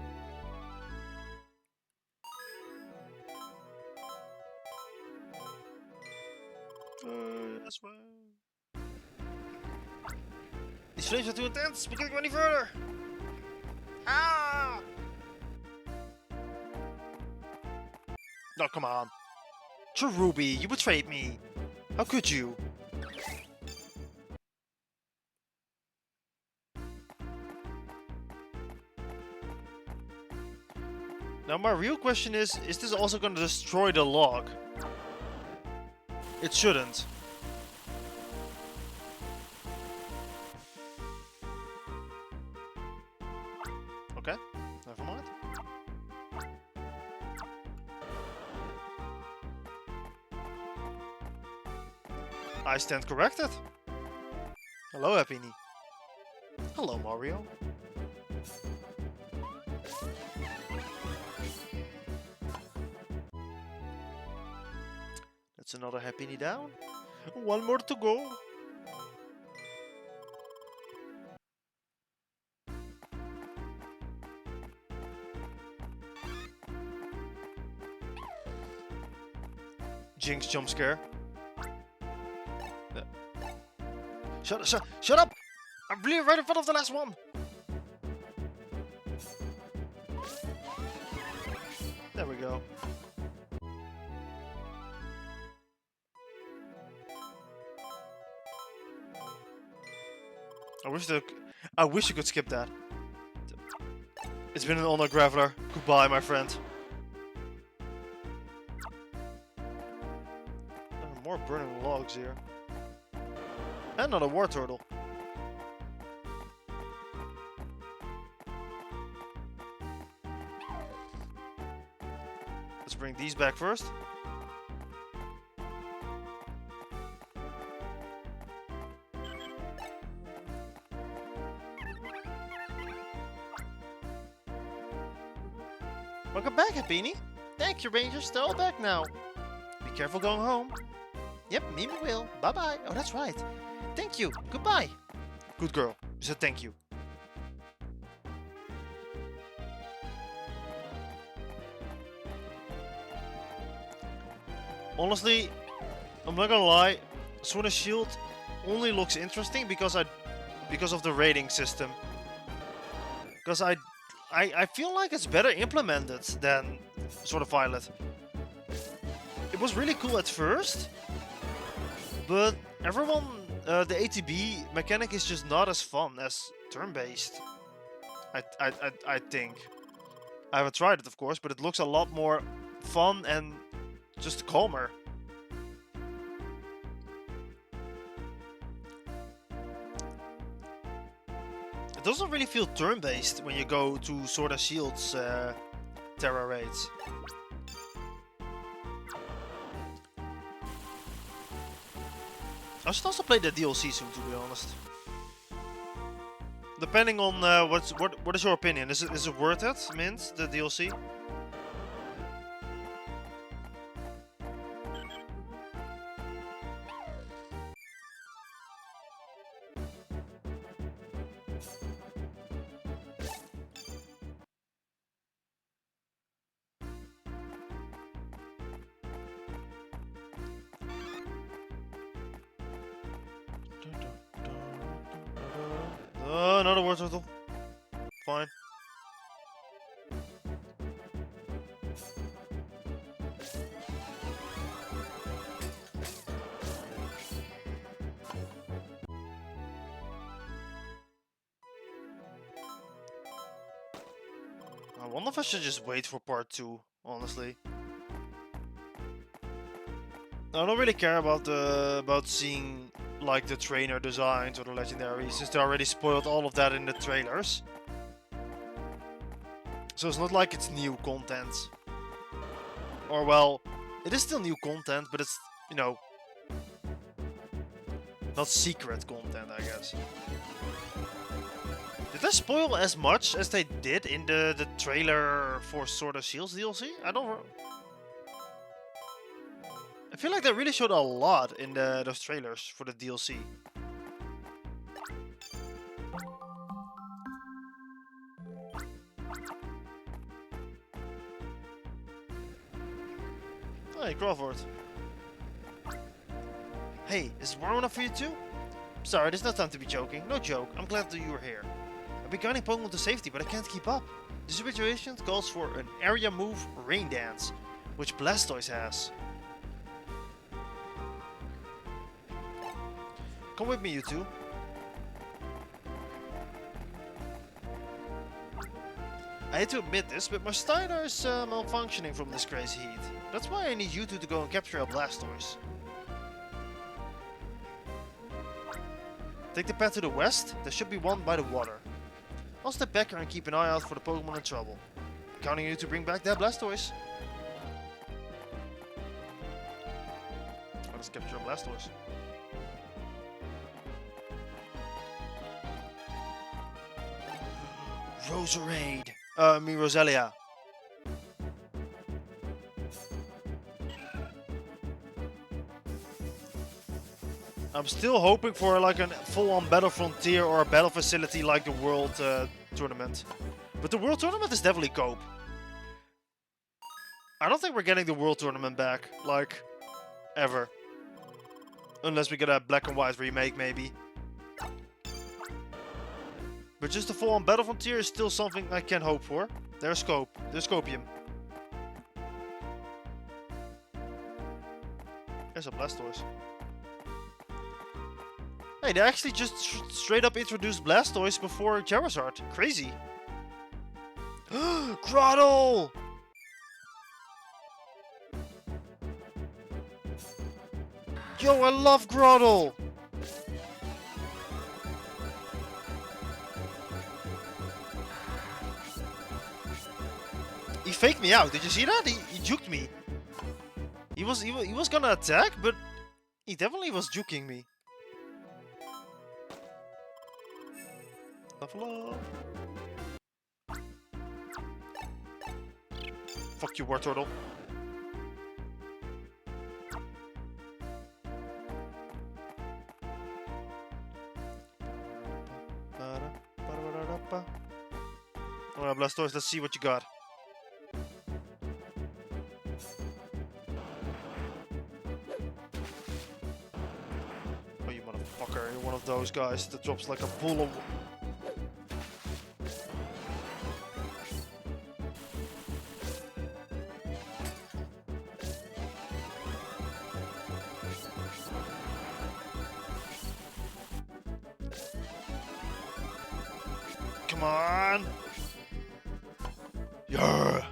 This way. These flames are too intense. We can't go any further. Ah! No, come on. Cherubi, you betrayed me. How could you? Now my real question is this also gonna destroy the log? It shouldn't. Okay, never mind. I stand corrected. Hello, Happini. Hello, Mario. That's another happy down. One more to go. Jinx jump scare. Shut up! I'm really right in front of the last one. There we go. I wish you could skip that. It's been an honor, Graveler. Goodbye, my friend. More burning logs here. And another war turtle. Let's bring these back first. Welcome back, Happini. Thank you, Rangers. They're all back now. Be careful going home. Yep, Mimi will. Bye-bye. Oh, that's right. Thank you. Goodbye. Good girl. You said thank you. Honestly, I'm not gonna lie. Sword and Shield only looks interesting because of the rating system. Because I feel like it's better implemented than Sword of Violet. It was really cool at first, but everyone, the ATB mechanic is just not as fun as turn-based. I think. I haven't tried it, of course, but it looks a lot more fun and just calmer. It doesn't really feel turn-based when you go to Sword and Shield's Terra raids. I should also play the DLC soon, to be honest. Depending on what is your opinion? Is it worth it, Mint, the DLC? Another war turtle. Fine. I wonder if I should just wait for part 2, honestly. I don't really care about seeing like the trainer designs or the legendaries, since they already spoiled all of that in the trailers. So it's not like it's new content. Or well, it is still new content, but it's, you know, not secret content, I guess. Did they spoil as much as they did in the trailer for Sword of Shields DLC? I feel like they really showed a lot in those trailers for the DLC. Hey, Crawford. Hey, is it warm enough for you too? Sorry, there's no time to be joking. No joke, I'm glad that you were here. I've been guiding Pokemon to safety, but I can't keep up. The situation calls for an area move rain dance, which Blastoise has. Come with me, you two. I hate to admit this, but my Steiner is malfunctioning from this crazy heat. That's why I need you two to go and capture a Blastoise. Take the path to the west, there should be one by the water. I'll step back here and keep an eye out for the Pokemon in trouble. I'm counting on you to bring back that Blastoise. Let's capture a Blastoise. Roserade. Me Roselia. I'm still hoping for like a full-on Battle Frontier or a Battle Facility like the World Tournament. But the World Tournament is definitely cope. I don't think we're getting the World Tournament back, like, ever. Unless we get a black and white remake, maybe. But just a full-on Battle Frontier is still something I can hope for. There's Scope. There's Scopium. There's a Blastoise. Hey, they actually just straight up introduced Blastoise before Charizard. Crazy. Grotle! Yo, I love Grotle! He faked me out. Did you see that? He juked me. He was gonna attack, but he definitely was juking me. Level up. Fuck you, Wartortle. Alright, Blastoise, let's see what you got. Oh, you motherfucker. You're one of those guys that drops like a bull of... Come on! Yeah!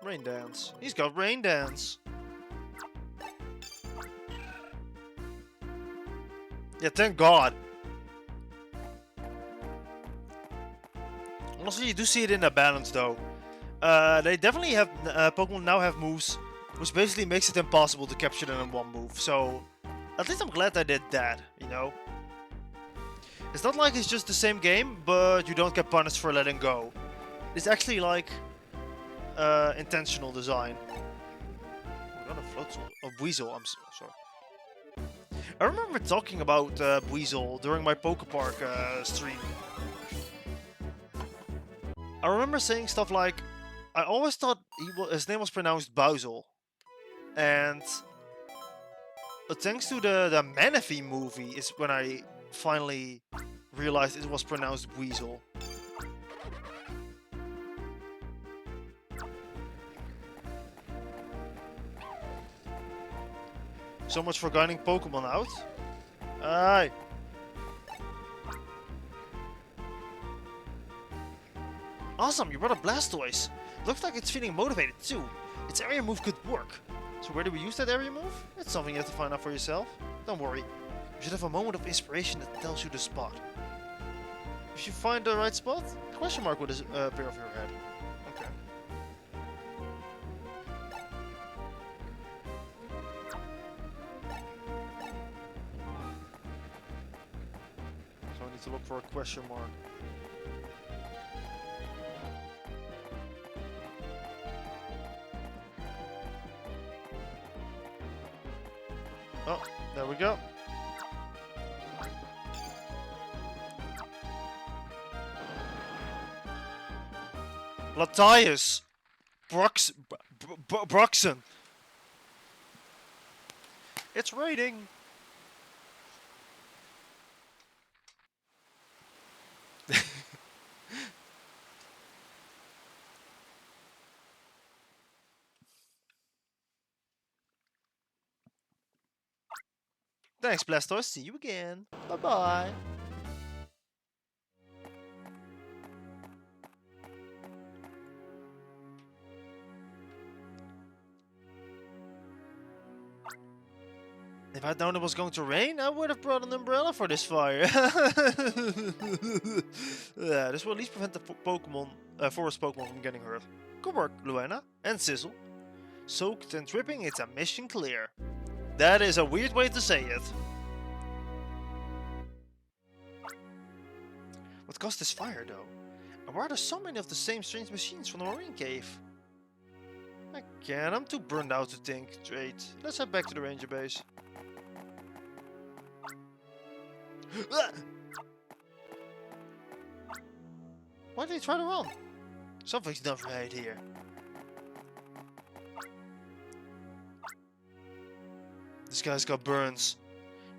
Rain Dance. He's got Rain Dance. Yeah, thank God. Honestly, you do see it in the balance though. They definitely have Pokemon now have moves, which basically makes it impossible to capture them in one move. So at least I'm glad I did that, you know? It's not like it's just the same game, but you don't get punished for letting go. It's actually like intentional design. Oh, not a Floatzel, a Weasel, I'm sorry. I remember talking about Weasel during my Pokepark stream. I remember saying stuff like, I always thought his name was pronounced Bowsel. And thanks to the Manaphy movie is when I finally realized it was pronounced Weasel. So much for guiding Pokemon out. Aye. Awesome, you brought a Blastoise. Looks like it's feeling motivated too. Its area move could work. So where do we use that area move? It's something you have to find out for yourself. Don't worry. You should have a moment of inspiration that tells you the spot. If you find the right spot, a question mark would appear over your head. Okay. So I need to look for a question mark. Oh, there we go. Latias! Broxon! It's raining! Thanks, Blastoise. See you again. Bye-bye. If I'd known it was going to rain, I would have brought an umbrella for this fire. Yeah, this will at least prevent the forest Pokemon from getting hurt. Good work, Luena and Sizzle. Soaked and dripping, it's a mission clear. That is a weird way to say it. What caused this fire, though? And why are there so many of the same strange machines from the marine cave? I can't. I'm too burned out to think straight. Let's head back to the ranger base. Why did he try to run? Something's not right here. This guy's got burns.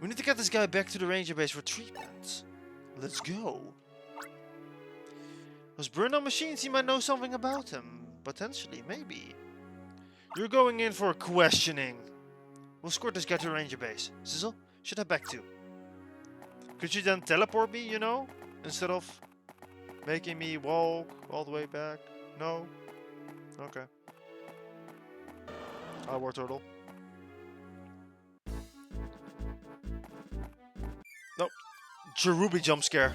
We need to get this guy back to the ranger base for treatment. Let's go. Those burned out machines, he might know something about them. Potentially, maybe. You're going in for questioning. We'll escort this guy to the ranger base. Sizzle, should head back too. Could you then teleport me, you know? Instead of making me walk all the way back? No? Okay. War turtle. Nope. Cherubi jump scare.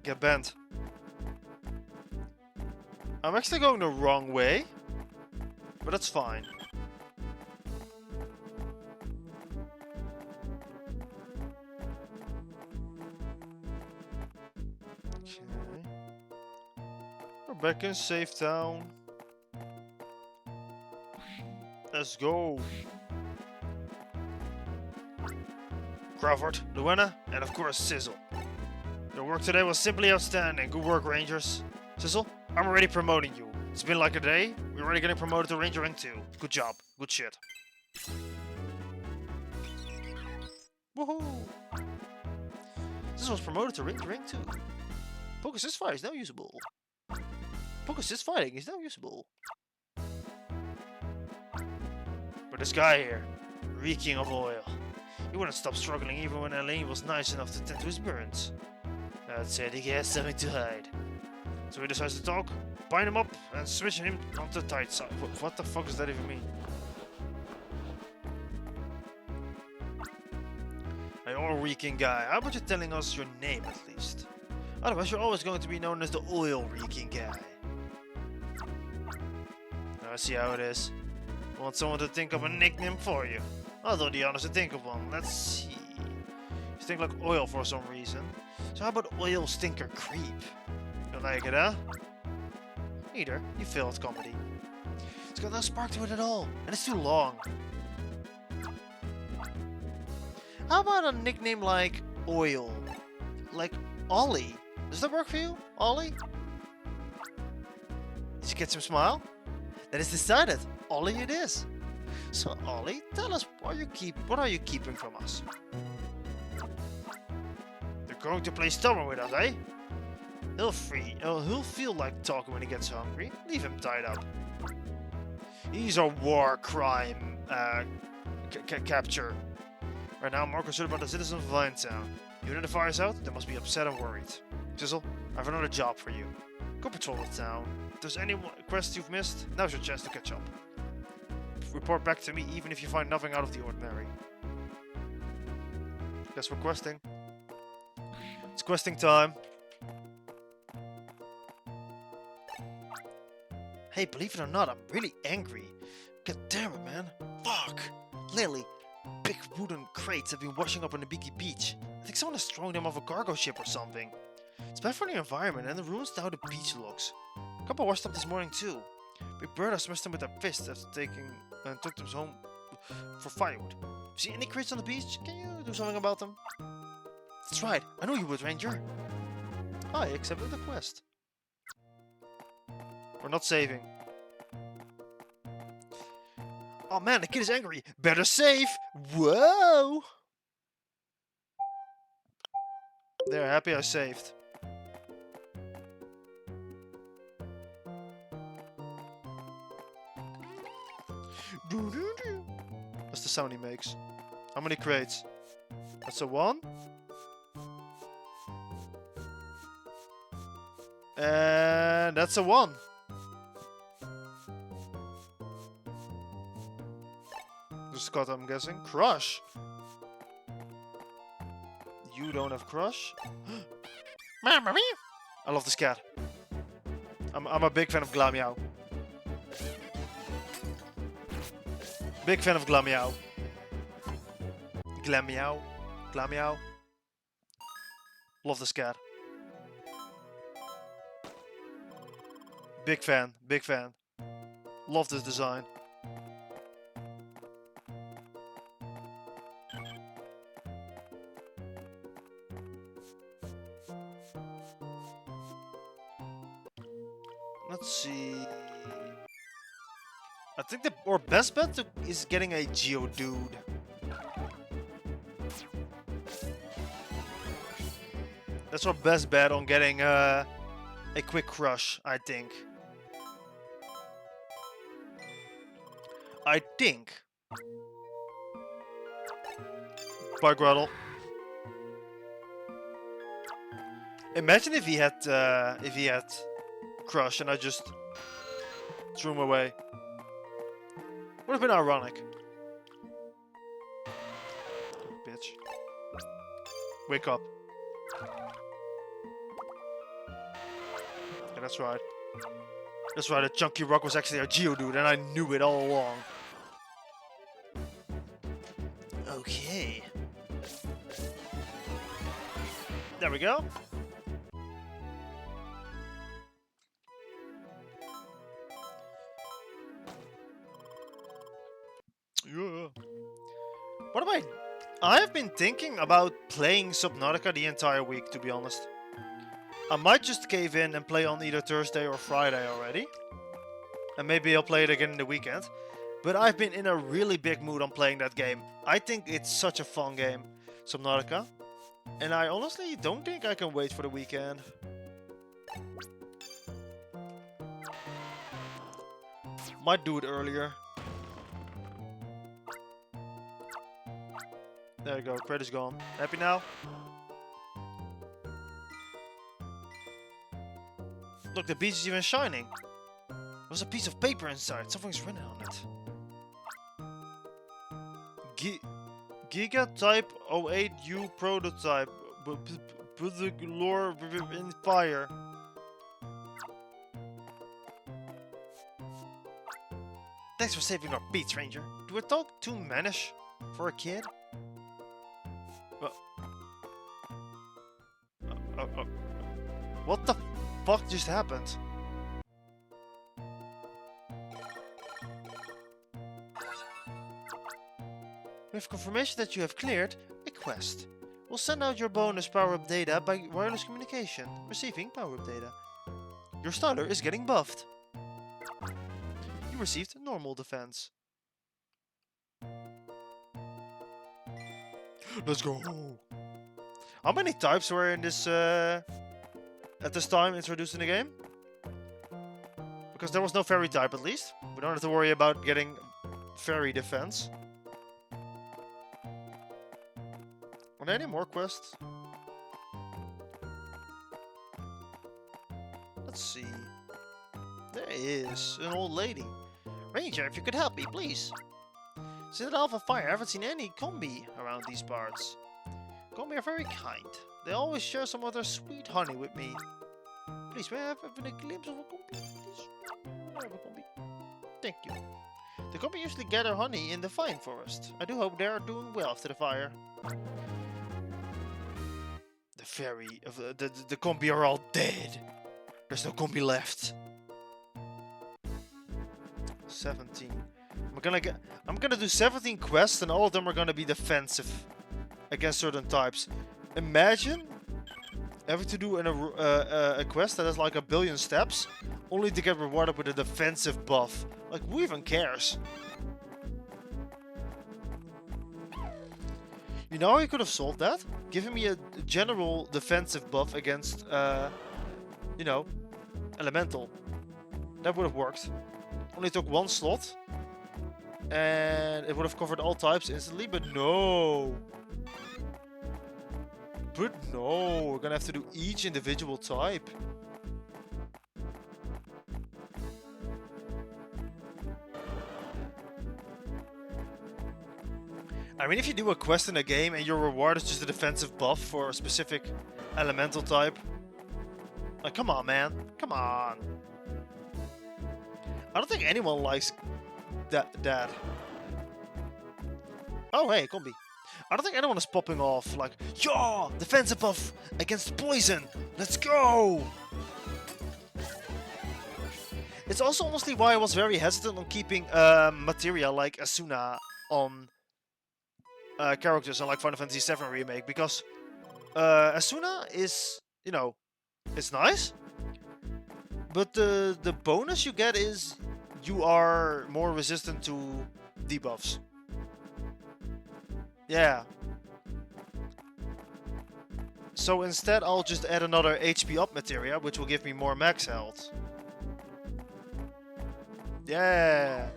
Get bent. I'm actually going the wrong way, but that's fine. Okay. We're back in safe town. Let's go. Crawford, Luena, and of course Sizzle. Your work today was simply outstanding. Good work, Rangers. Sizzle, I'm already promoting you. It's been like a day. We're already getting promoted to Ranger Rank 2. Good job. Good shit. Woohoo! Sizzle was promoted to Ranger Rank 2. Pokémon fighting is now usable. Pokémon fighting is now usable. But this guy here, reeking of oil. He wouldn't stop struggling even when Elaine was nice enough to tend to his burns. That said, he has something to hide. So he decides to talk, bind him up, and switch him onto the tight side. What the fuck does that even mean? Hey, oil-reeking guy, how about you telling us your name at least? Otherwise you're always going to be known as the oil-reeking guy. Now I see how it is. You want someone to think of a nickname for you. I'll do the honors to think of one. Let's see. You stink like oil for some reason. So how about Oil Stinker Creep? You don't like it, huh? Neither. You fail at comedy. It's got no spark to it at all, and it's too long. How about a nickname like Oil? Like Ollie? Does that work for you, Ollie? Did you get some smile? Then it's decided. Ollie it is. So Ollie, tell us what are you keeping from us? You're going to play stubborn with us, eh? He'll feel like talking when he gets hungry. Leave him tied up. He's a war crime capture. Right now, I'm more concerned about the citizens of Vinetown. Even if the fire's out, they must be upset and worried. Sizzle, I have another job for you. Go patrol the town. If there's any quests you've missed, now's your chance to catch up. Report back to me even if you find nothing out of the ordinary. Guess we're questing. It's questing time. Hey, believe it or not, I'm really angry. God damn it, man. Fuck. Lately, big wooden crates have been washing up on the Biggie Beach. I think someone is throwing them off a cargo ship or something. It's bad for the environment and it ruins how the beach looks. A couple washed up this morning too. Big Bird smashed them with their fist after took them home for firewood. See any crates on the beach? Can you do something about them? That's right, I know you would, Ranger. I accepted the quest. We're not saving. Oh man, the kid is angry. Better save! Whoa! They're happy I saved. That's the sound he makes. How many crates? That's a 1. And that's a 1. Scott, I'm guessing. Crush! You don't have Crush? I love this cat. I'm a big fan of Glameow. Big fan of Glameow. Glameow. Glameow. Love this cat. Big fan. Big fan. Love this design. Let's see. I think our best bet is getting a Geodude. That's our best bet on getting a quick crush, I think. Bye, Gretel. Imagine if he had crush and I just threw him away. Would have been ironic. Bitch. Wake up. Yeah, that's right. That's right, a chunky rock was actually a Geodude and I knew it all along. Okay. There we go. Yeah. What am I've been thinking about playing Subnautica the entire week, to be honest. I might just cave in and play on either Thursday or Friday already. And maybe I'll play it again in the weekend. But I've been in a really big mood on playing that game. I think it's such a fun game, Subnautica. And I honestly don't think I can wait for the weekend. Might do it earlier. There you go, credit's gone. Happy now? Look, the beach is even shining. There's a piece of paper inside. Something's written on it. Giga Type 08U prototype. Put the lore in fire. Thanks for saving our beats, Ranger. Do I talk too mannish for a kid? What the fuck just happened? We have confirmation that you have cleared a quest. We'll send out your bonus power-up data by wireless communication. Receiving power-up data. Your starter is getting buffed. You received normal defense. Let's go! How many types were in this, at this time introduced in the game? Because there was no fairy type at least. We don't have to worry about getting fairy defense. Are there any more quests? Let's see. There is an old lady. Ranger, if you could help me, please. Since Alpha Fire, I haven't seen any combi around these parts. Combi are very kind. They always share some of their sweet honey with me. Please, may I have even a glimpse of a combi? Please. I have a combi. Thank you. The combi usually gather honey in the vine forest. I do hope they are doing well after the fire. The fairy of the combi are all dead. There's no combi left. 17. I'm gonna do 17 quests and all of them are gonna be defensive against certain types. Imagine having to do a quest that has like a billion steps only to get rewarded with a defensive buff. Like, who even cares? You know how you could have solved that? Giving me a general defensive buff against, you know, elemental. That would have worked. Only took one slot. And it would have covered all types instantly, but no. But no, we're gonna have to do each individual type. I mean, if you do a quest in a game and your reward is just a defensive buff for a specific elemental type. Like, come on, man. Come on. I don't think anyone likes that. Oh, hey, Combi. I don't think anyone is popping off like, yeah, defensive buff against poison. Let's go. It's also honestly why I was very hesitant on keeping materia like Asuna on characters in like Final Fantasy VII Remake, because Asuna is, you know, it's nice, but the bonus you get is you are more resistant to debuffs. Yeah. So instead I'll just add another HP up materia, which will give me more max health. Yeah.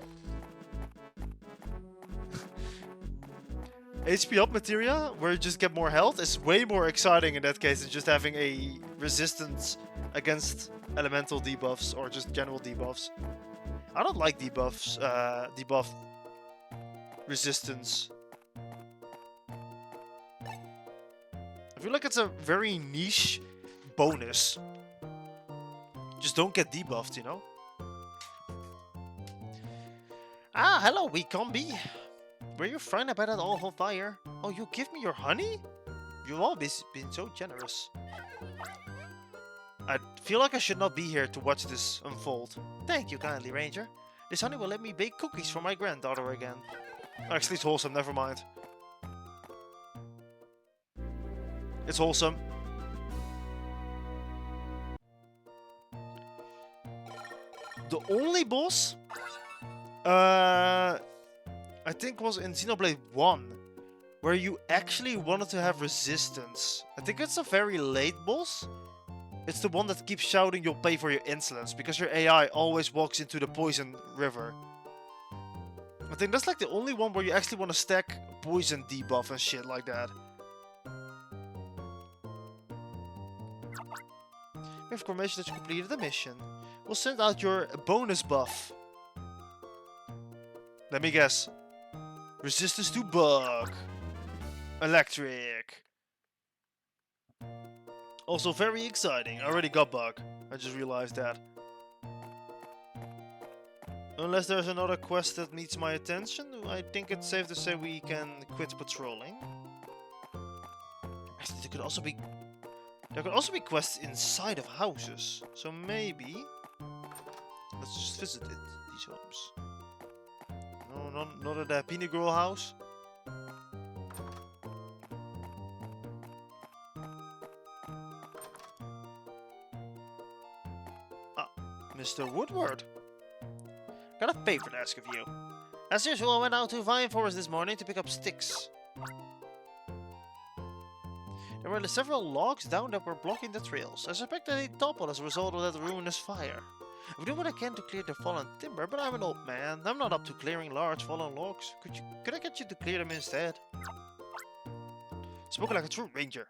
HP up materia, where you just get more health, is way more exciting in that case than just having a resistance against elemental debuffs or just general debuffs. I don't like debuffs, debuff resistance. I feel like it's a very niche bonus. Just don't get debuffed, you know? Ah, hello, Weecombi. Were you frightened about that awful fire? Oh, you give me your honey? You've always been so generous. I feel like I should not be here to watch this unfold. Thank you kindly, Ranger. This honey will let me bake cookies for my granddaughter again. Actually, it's wholesome, never mind. It's wholesome. The only boss, I think was in Xenoblade 1, where you actually wanted to have resistance. I think it's a very late boss. It's the one that keeps shouting you'll pay for your insolence, because your AI always walks into the poison river. I think that's like the only one where you actually want to stack poison debuff and shit like that. We have confirmation that you completed the mission. We'll send out your bonus buff. Let me guess. Resistance to bug. Electric. Also very exciting. I already got bug. I just realized that. Unless there's another quest that needs my attention, I think it's safe to say we can quit patrolling. Actually, there could also be quests inside of houses. So maybe let's just visit these homes. No, not at the Happy Girl house. Ah, Mr. Woodward. Got a favor to ask of you. As usual, I went out to Vine Forest this morning to pick up sticks. There were several logs down that were blocking the trails. I suspect that they toppled as a result of that ruinous fire. I'm doing what I can to clear the fallen timber, but I'm an old man. I'm not up to clearing large fallen logs. Could I get you to clear them instead? Spoken like a true ranger.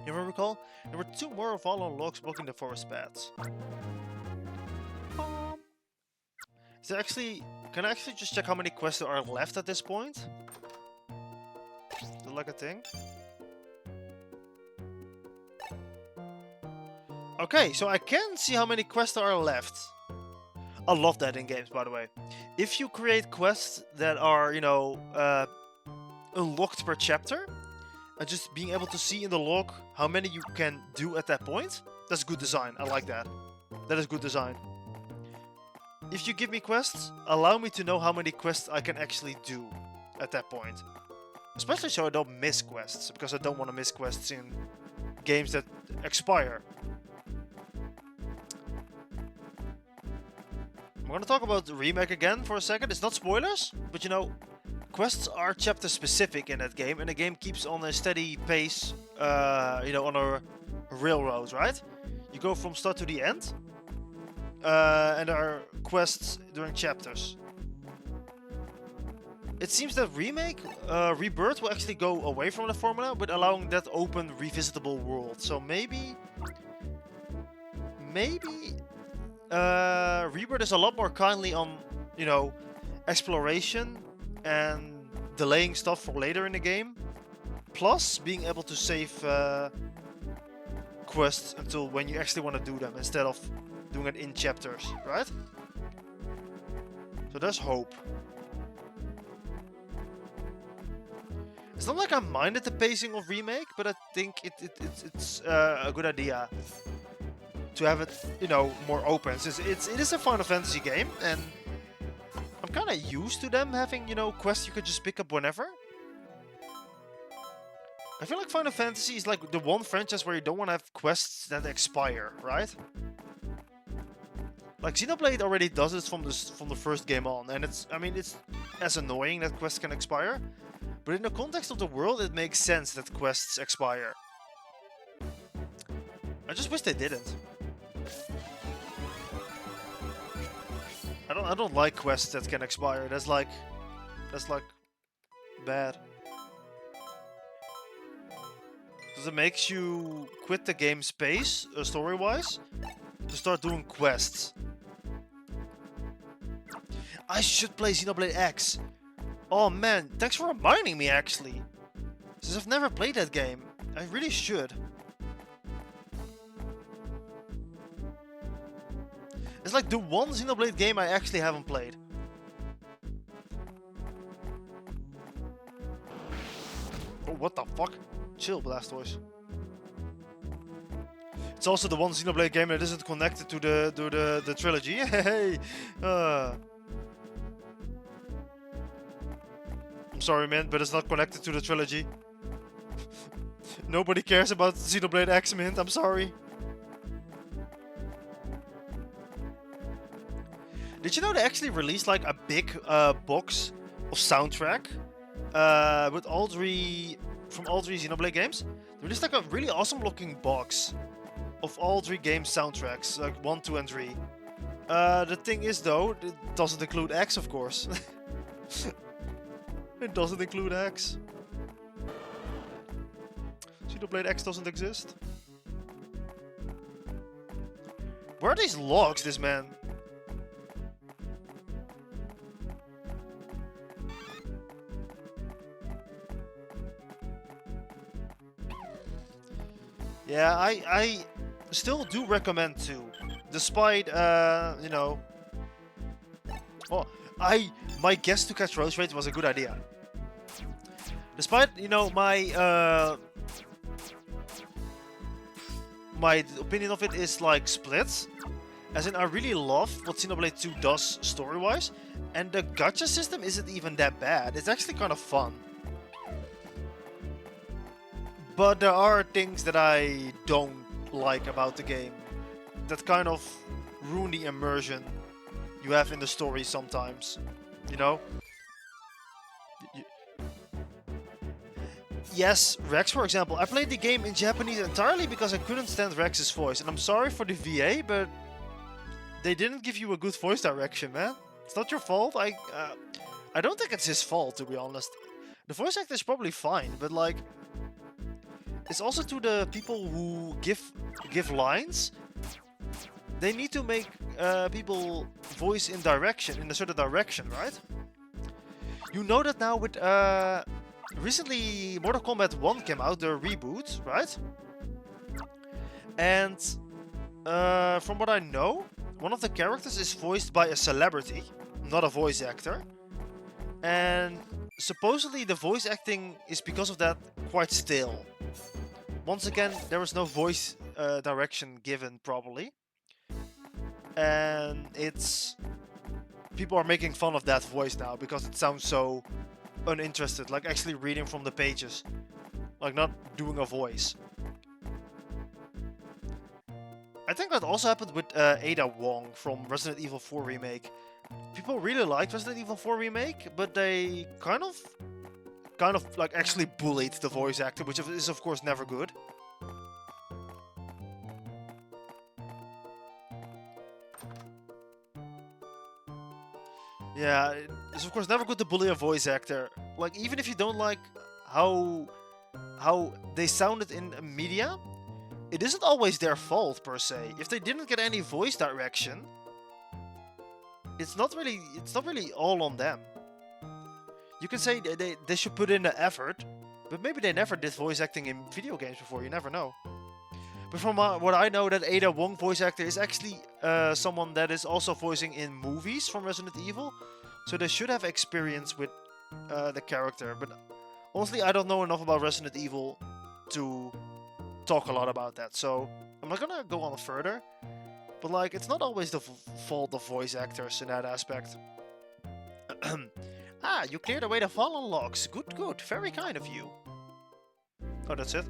You ever recall? There were 2 more fallen logs blocking the forest paths. Is there actually... Can I actually just check how many quests there are left at this point? Is that like a thing? Okay, so I can see how many quests there are left. I love that in games, by the way. If you create quests that are, you know, unlocked per chapter, and just being able to see in the log how many you can do at that point, that's good design. I like that. That is good design. If you give me quests, allow me to know how many quests I can actually do at that point. Especially so I don't miss quests, because I don't want to miss quests in games that expire. I'm gonna talk about the remake again for a second. It's not spoilers, but you know, quests are chapter specific in that game, and the game keeps on a steady pace, you know, on a railroad, right? You go from start to the end, and there are quests during chapters. It seems that Rebirth will actually go away from the formula, but allowing that open, revisitable world. So maybe Rebirth is a lot more kindly on, you know, exploration and delaying stuff for later in the game. Plus, being able to save quests until when you actually want to do them, instead of doing it in chapters, right? So there's hope. It's not like I minded the pacing of Remake, but I think it's a good idea to have it, you know, more open. It is a Final Fantasy game, and I'm kind of used to them having, you know, quests you could just pick up whenever. I feel like Final Fantasy is like the one franchise where you don't want to have quests that expire, right? Like Xenoblade already does it from the first game on, and it's as annoying that quests can expire, but in the context of the world, it makes sense that quests expire. I just wish they didn't. I don't like quests that can expire. That's like bad. Because it makes you quit the game space, story-wise, to start doing quests. I should play Xenoblade X. Oh man, thanks for reminding me actually. Since I've never played that game, I really should. It's like the one Xenoblade game I actually haven't played. Oh, what the fuck? Chill, Blastoise. It's also the one Xenoblade game that isn't connected to the trilogy. Hey, I'm sorry, man, but it's not connected to the trilogy. Nobody cares about Xenoblade X, Mint. I'm sorry. Did you know they actually released like a big box of soundtrack with all three Xenoblade games? They released like a really awesome looking box of all 3 game soundtracks, like 1, 2, and 3. The thing is though, it doesn't include X, of course. It doesn't include X. Xenoblade X doesn't exist. Where are these logs, this man? Yeah, I still do recommend 2. Despite, you know... Well, my guess to catch Rose Rate was a good idea. Despite, you know, my opinion of it is like split. As in, I really love what Xenoblade 2 does story-wise, and the gacha system isn't even that bad. It's actually kind of fun. But there are things that I don't like about the game that kind of ruin the immersion you have in the story sometimes, you know? Yes, Rex, for example. I played the game in Japanese entirely because I couldn't stand Rex's voice. And I'm sorry for the VA, but they didn't give you a good voice direction, man. It's not your fault. I don't think it's his fault, to be honest. The voice actor is probably fine, but like... It's also to the people who give lines. They need to make people voice in a certain direction, right? You know that now with recently Mortal Kombat 1 came out, the reboot, right? And from what I know, one of the characters is voiced by a celebrity, not a voice actor. And supposedly the voice acting is because of that quite stale. Once again, there was no voice direction given properly. And it's... People are making fun of that voice now because it sounds so uninterested, like actually reading from the pages. Like not doing a voice. I think that also happened with Ada Wong from Resident Evil 4 Remake. People really liked Resident Evil 4 Remake, but they kind of like actually bullied the voice actor, which is of course never good. Yeah, it's of course never good to bully a voice actor. Like even if you don't like how they sounded in media, it isn't always their fault per se. If they didn't get any voice direction, it's not really all on them. You can say they should put in the effort, but maybe they never did voice acting in video games before, you never know. But from what I know, that Ada Wong voice actor is actually someone that is also voicing in movies from Resident Evil. So they should have experience with the character. But honestly, I don't know enough about Resident Evil to talk a lot about that. So I'm not gonna go on further. But like, it's not always the fault of voice actors in that aspect. Ah, you cleared away the fallen logs. Good, good. Very kind of you. Oh, that's it?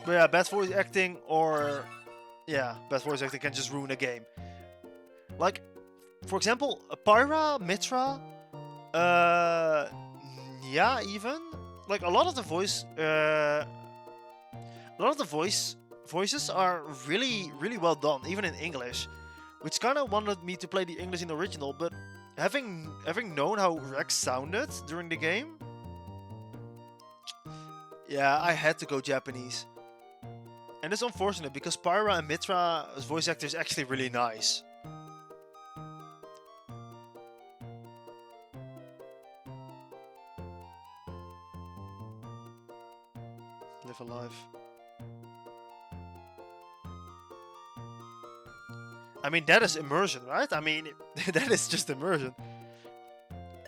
But yeah, bad voice acting or... Yeah, bad voice acting can just ruin a game. Like, for example, Pyra, Mitra... yeah, even... Like, a lot of the voices are really, really well done, even in English. Which kind of wanted me to play the English in the original, but having known how Rex sounded during the game, yeah, I had to go Japanese. And it's unfortunate because Pyra and Mitra's voice actor is actually really nice. Live alive. I mean, that is immersion, right? I mean, that is just immersion.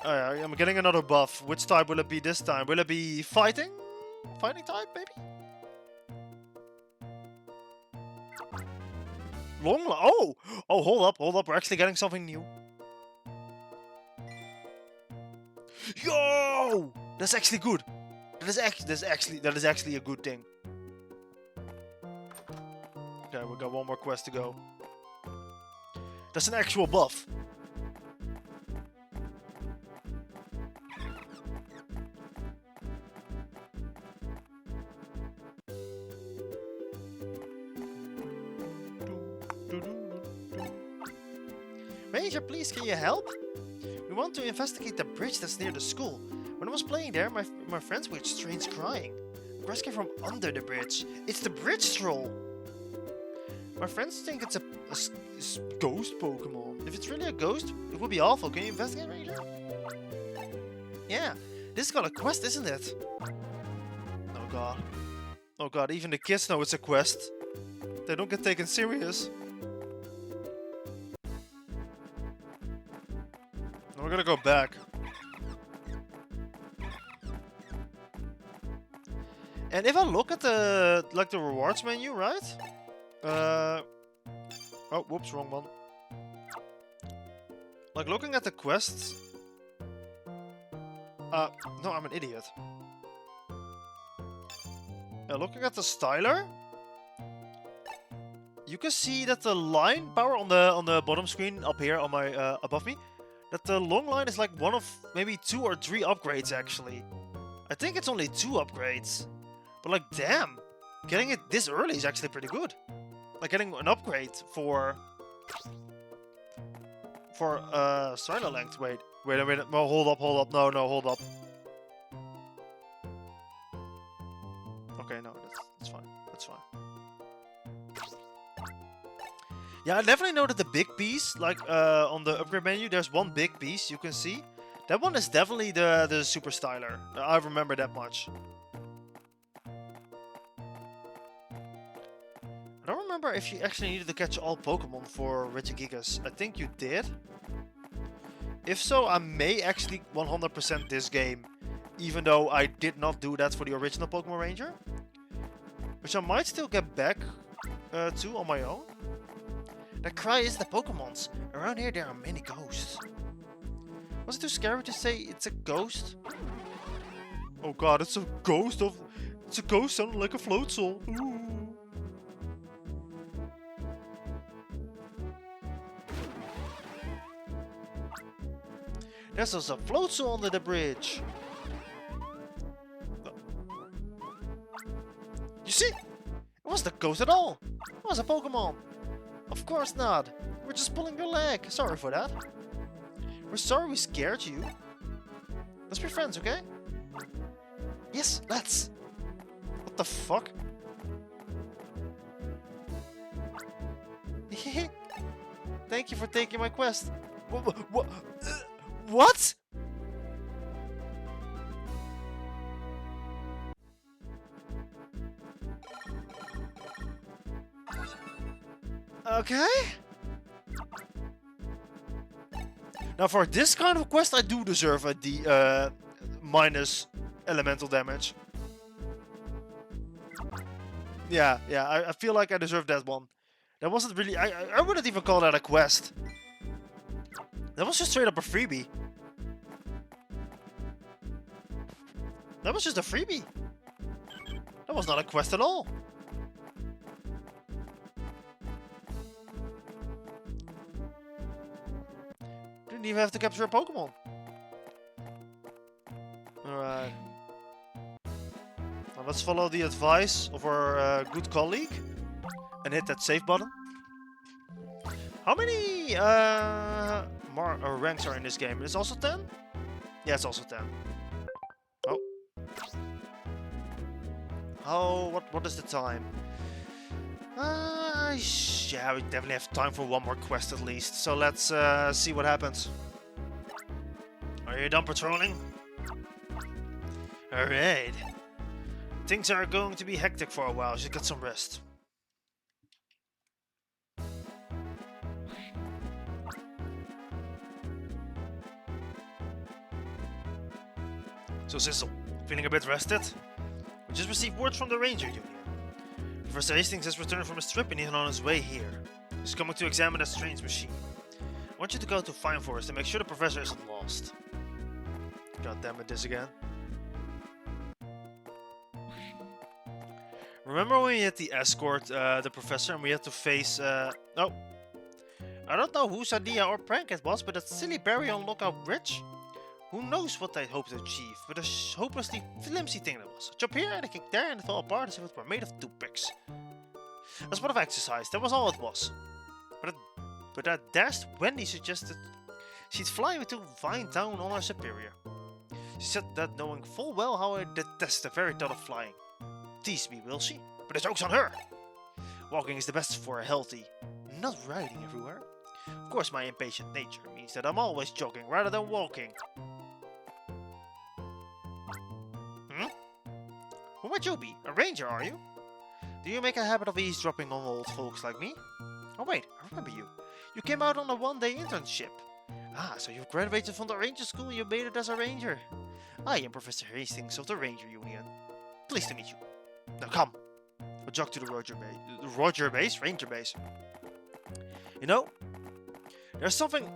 I'm getting another buff. Which type will it be this time? Will it be fighting? Fighting type, maybe? Oh! Oh, hold up. We're actually getting something new. Yo! That's actually good. That is actually a good thing. Okay, we got one more quest to go. That's an actual buff. Ranger, please, can you help? We want to investigate the bridge that's near the school. When I was playing there, my friends heard strange crying. The cries came from under the bridge. It's the bridge troll! My friends think it's a ghost Pokemon. If it's really a ghost, it would be awful. Can you investigate, Ranger? Yeah, this has got a quest, isn't it? Oh god. Oh god, even the kids know it's a quest. They don't get taken serious. Now we're gonna go back. And if I look at the rewards menu, right? Oh, whoops, wrong one. Like looking at the quests. No, I'm an idiot. Looking at the styler, you can see that the line power on the bottom screen up here on my above me, that the long line is like one of maybe 2 or 3 upgrades actually. I think it's only 2 upgrades, but like damn, getting it this early is actually pretty good. Like getting an upgrade for styler length. Wait a minute. No, hold up. No, hold up. Okay, no, that's fine. That's fine. Yeah, I definitely know that the big piece, like on the upgrade menu, there's one big piece you can see. That one is definitely the super styler. I remember that much. I don't remember if you actually needed to catch all Pokemon for Regigigas. I think you did. If so, I may actually 100% this game, even though I did not do that for the original Pokemon Ranger. Which I might still get back to on my own. The cry is the Pokemons. Around here there are many ghosts. Was it too scary to say it's a ghost? Oh god, it's a ghost of... It's a ghost sounding like a float soul. Ooh. There's also a float soul under the bridge. You see? It wasn't a ghost at all. It was a Pokemon. Of course not. We're just pulling your leg. Sorry for that. We're sorry we scared you. Let's be friends, okay? Yes, let's. What the fuck? Thank you for taking my quest. What? Okay. Now for this kind of quest, I do deserve a minus elemental damage. Yeah, I feel like I deserve that one. That wasn't really... I wouldn't even call that a quest. That was just straight up a freebie. That was just a freebie. That was not a quest at all. Didn't even have to capture a Pokémon. Alright. Now let's follow the advice of our good colleague and hit that save button. How many ranks are in this game? It's also 10? Yeah, it's also 10. Oh. Oh, what is the time? Yeah, we definitely have time for one more quest at least. So let's see what happens. Are you done patrolling? Alright. Things are going to be hectic for a while. Just get some rest. So Sizzle, feeling a bit rested? We just received word from the Ranger Union. Professor Hastings has returned from his trip and he's on his way here. He's coming to examine that strange machine. I want you to go to Fine Forest and make sure the professor isn't lost. God damn it, this again. Remember when we had to escort the professor and we had to face... Oh. I don't know whose idea or prank it was, but that silly Barry on Lookout Bridge? Who knows what they hoped to achieve, but a hopelessly flimsy thing that was. A jump here and a kick there and it fell apart as if it were made of toothpicks. A spot of exercise, that was all it was. But that dashed Wendy suggested she'd fly to Vine Town on her superior. She said that knowing full well how I detest the very thought of flying. Tease me, will she? But the joke's on her! Walking is the best for a healthy, not riding everywhere. Of course my impatient nature means that I'm always jogging rather than walking. Who might you be? A ranger, are you? Do you make a habit of eavesdropping on old folks like me? Oh wait, I remember you. You came out on a one-day internship. Ah, so you've graduated from the ranger school and you made it as a ranger. I am Professor Hastings of the Ranger Union. Pleased to meet you. Now come. We'll jog to the Ranger base. You know, there's something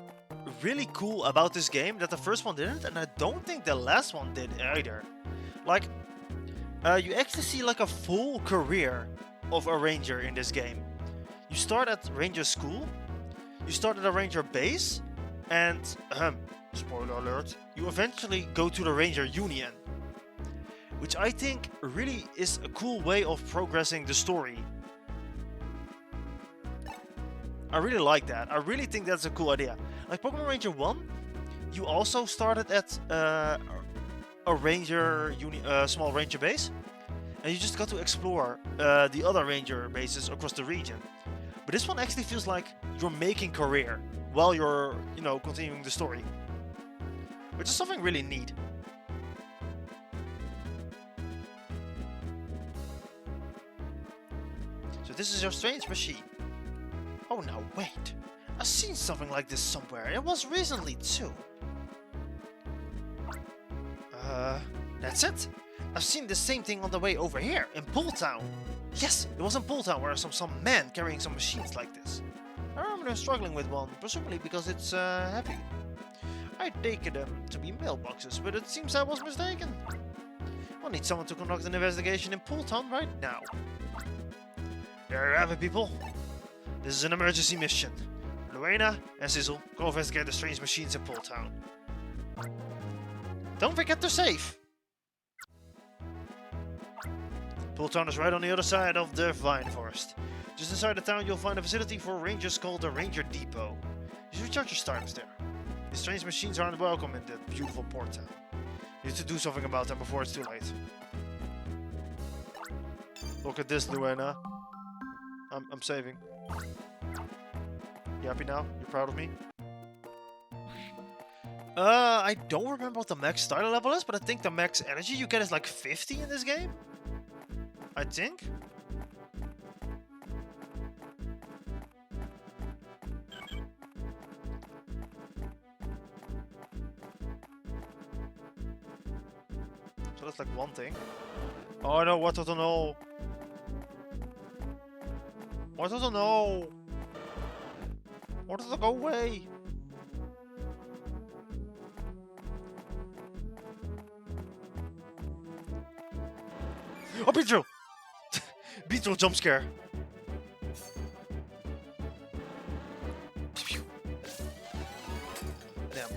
really cool about this game that the first one didn't, and I don't think the last one did either. Like, you actually see like a full career of a ranger in this game. You start at ranger school, you start at a ranger base, and, spoiler alert, you eventually go to the Ranger Union. Which I think really is a cool way of progressing the story. I really like that. I really think that's a cool idea. Like Pokemon Ranger 1, you also started at a small ranger base, and you just got to explore the other ranger bases across the region. But this one actually feels like you're making career while you're, continuing the story, which is something really neat. So this is your strange machine. Oh no, wait. I've seen something like this somewhere. It was recently too. That's it. I've seen the same thing on the way over here, in Pool Town. Yes, it was in Pool Town where some man carrying some machines like this. I remember them struggling with one, presumably because it's heavy. I take them to be mailboxes, but it seems I was mistaken. I'll need someone to conduct an investigation in Pool Town right now. There you have it, people. This is an emergency mission. Luena and Sizzle, go investigate the strange machines in Pool Town. Don't forget to save! Pool Town is right on the other side of the Vine Forest. Just inside the town you'll find a facility for rangers called the Ranger Depot. You should recharge your starters there. These strange machines aren't welcome in the beautiful port town. You need to do something about them before it's too late. Look at this, Luena. I'm saving. You happy now? You're proud of me? I don't remember what the max starter level is, but I think the max energy you get is like 50 in this game. I think. that's like one thing. Oh no, what to know? What to know? What to go away? Oh, Beetle! Beetle jump scare. Damn.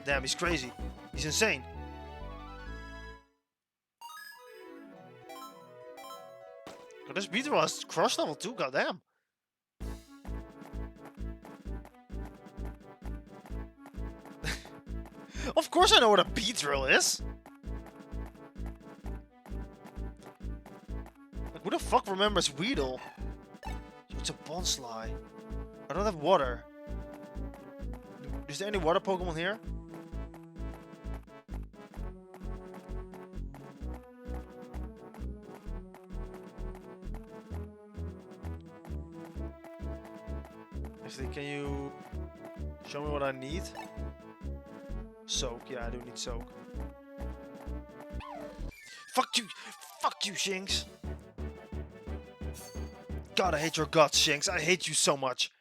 Damn, he's crazy. He's insane. God, this Beetle has crush level 2, goddamn. Of course I know what a Beetle is. Like, who the fuck remembers Weedle? It's a Bonsly. I don't have water. Is there any water Pokemon here? Actually, can you show me what I need? Soak, yeah, I do need soak. Fuck you, Shinx. God, I hate your guts, Shinx. I hate you so much.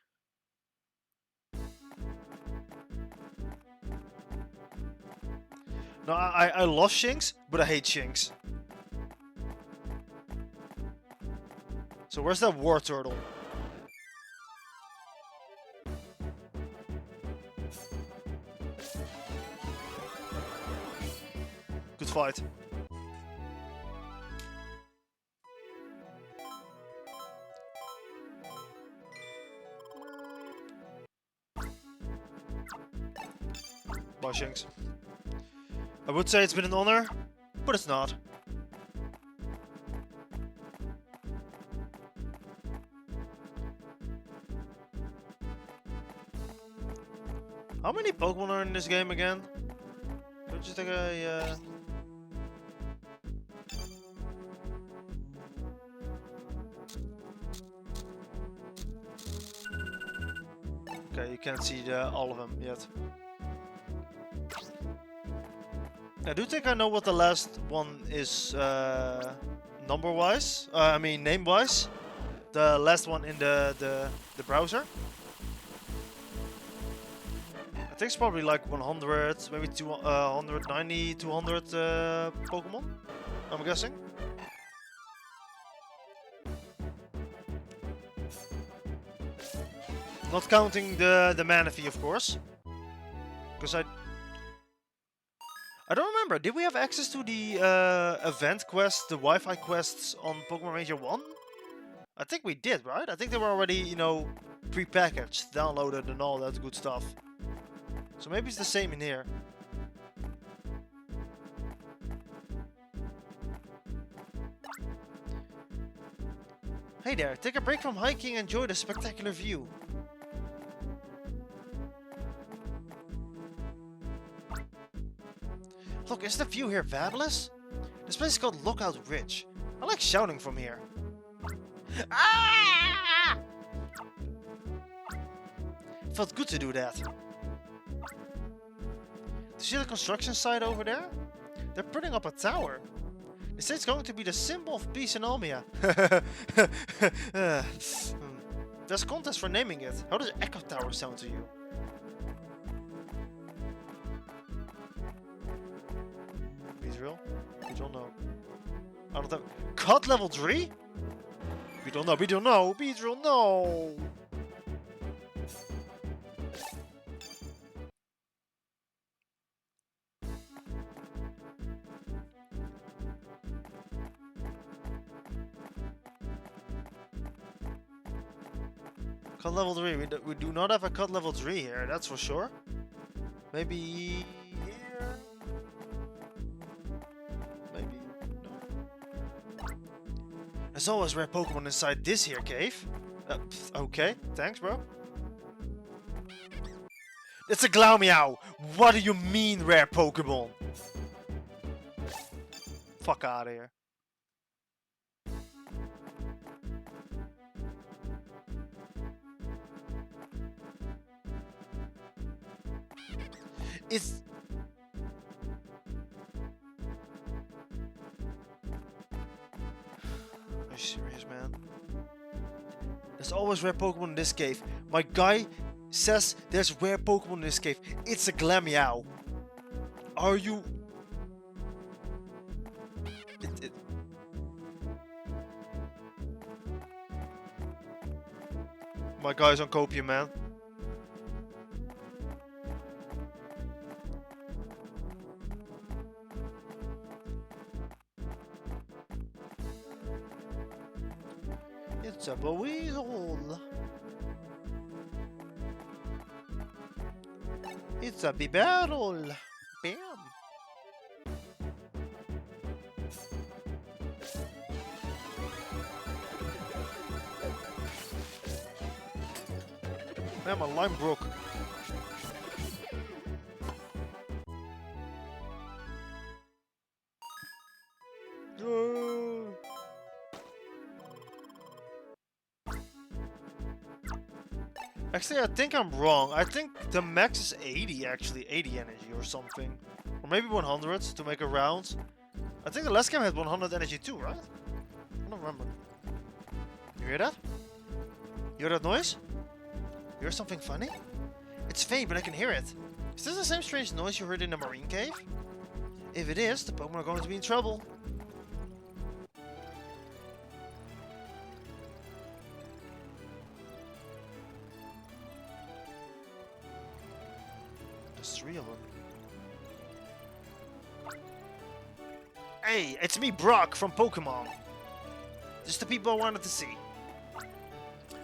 No, I love Shinx, but I hate Shinx. So where's that war turtle? Good fight. Bye, Shinx. I would say it's been an honor, but it's not. How many Pokemon are in this game again? Don't you think Okay, you can't see all of them yet. I do think I know what the last one is number-wise. I mean name-wise. The last one in the browser. I think it's probably like 100, maybe 190, 200 Pokemon. I'm guessing. Not counting the Manaphy, of course. Because I don't remember. Did we have access to the event quests, the Wi-Fi quests on Pokemon Ranger 1? I think we did, right? I think they were already, you know, pre-packaged, downloaded and all that good stuff. So maybe it's the same in here. Hey there, take a break from hiking and enjoy the spectacular view. Look, is the view here fabulous? This place is called Lookout Ridge. I like shouting from here. Ah! Felt good to do that. Do you see the construction site over there? They're putting up a tower. They say it's going to be the symbol of peace in Almia. There's a contest for naming it. How does Echo Tower sound to you? Beedrill? We don't know. I don't have... Cut level 3? We don't know, Beedrill, no! Cut level 3, we do not have a cut level 3 here, that's for sure. Maybe here? Maybe? No. There's always rare Pokemon inside this here cave. Okay, thanks bro. It's a Glameow! What do you mean rare Pokemon? Fuck out of here. It's... always rare Pokemon in this cave. My guy says there's rare Pokemon in this cave. It's a Glameow. Are you... My guy's on copium, man. It's a Weasel. It's a Bibarel. Bam. Man, my line broke. Actually, I think I'm wrong. I think the max is 80, actually. 80 energy or something. Or maybe 100 to make a round. I think the last game had 100 energy too, right? I don't remember. You hear that? You hear that noise? You hear something funny? It's faint, but I can hear it. Is this the same strange noise you heard in the marine cave? If it is, the Pokemon are going to be in trouble. There's 3 of them. Hey, it's me, Brock, from Pokémon. Just the people I wanted to see.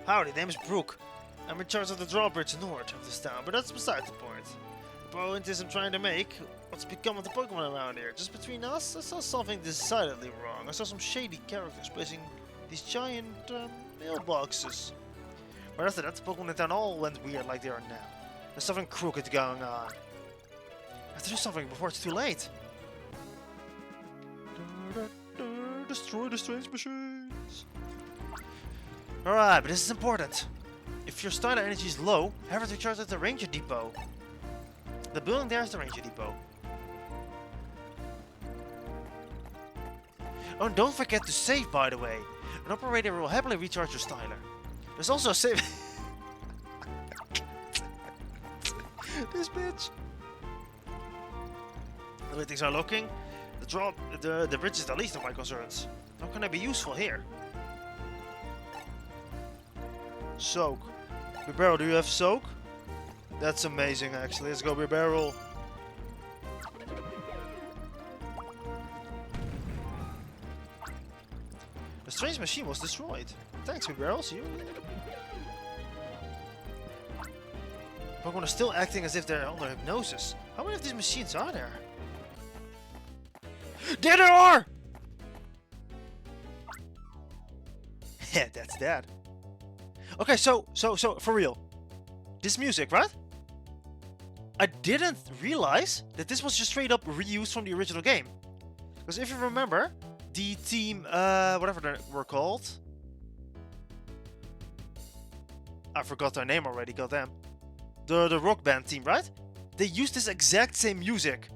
Howdy, name is Brooke. I'm in charge of the drawbridge north of this town, but that's beside the point. The point is I'm trying to make what's become of the Pokemon around here. Just between us, I saw something decidedly wrong. I saw some shady characters placing these giant mailboxes. But after that, the Pokemon in town all went weird like they are now. There's something crooked going on. I have to do something before it's too late. Destroy the strange machines. Alright, but this is important. If your starter energy is low, have it recharged at the Ranger Depot. The building there is the Ranger Depot. Oh, and don't forget to save, by the way. An operator will happily recharge your styler. There's also a save... This bitch. The way things are looking, the bridge is the least of my concerns. How can I be useful here? Soak. Bibarel, do you have soak? That's amazing, actually. Let's go, Bibarel. The strange machine was destroyed. Thanks, Bibarel. See you. Pokemon are still acting as if they're under hypnosis. How many of these machines are there? There they are! Yeah, that's that. Okay, so for real, this music, right? I didn't realize that this was just straight up reused from the original game. Because if you remember, the team, whatever they were called, I forgot their name already. Goddamn, the rock band team, right? They used this exact same music.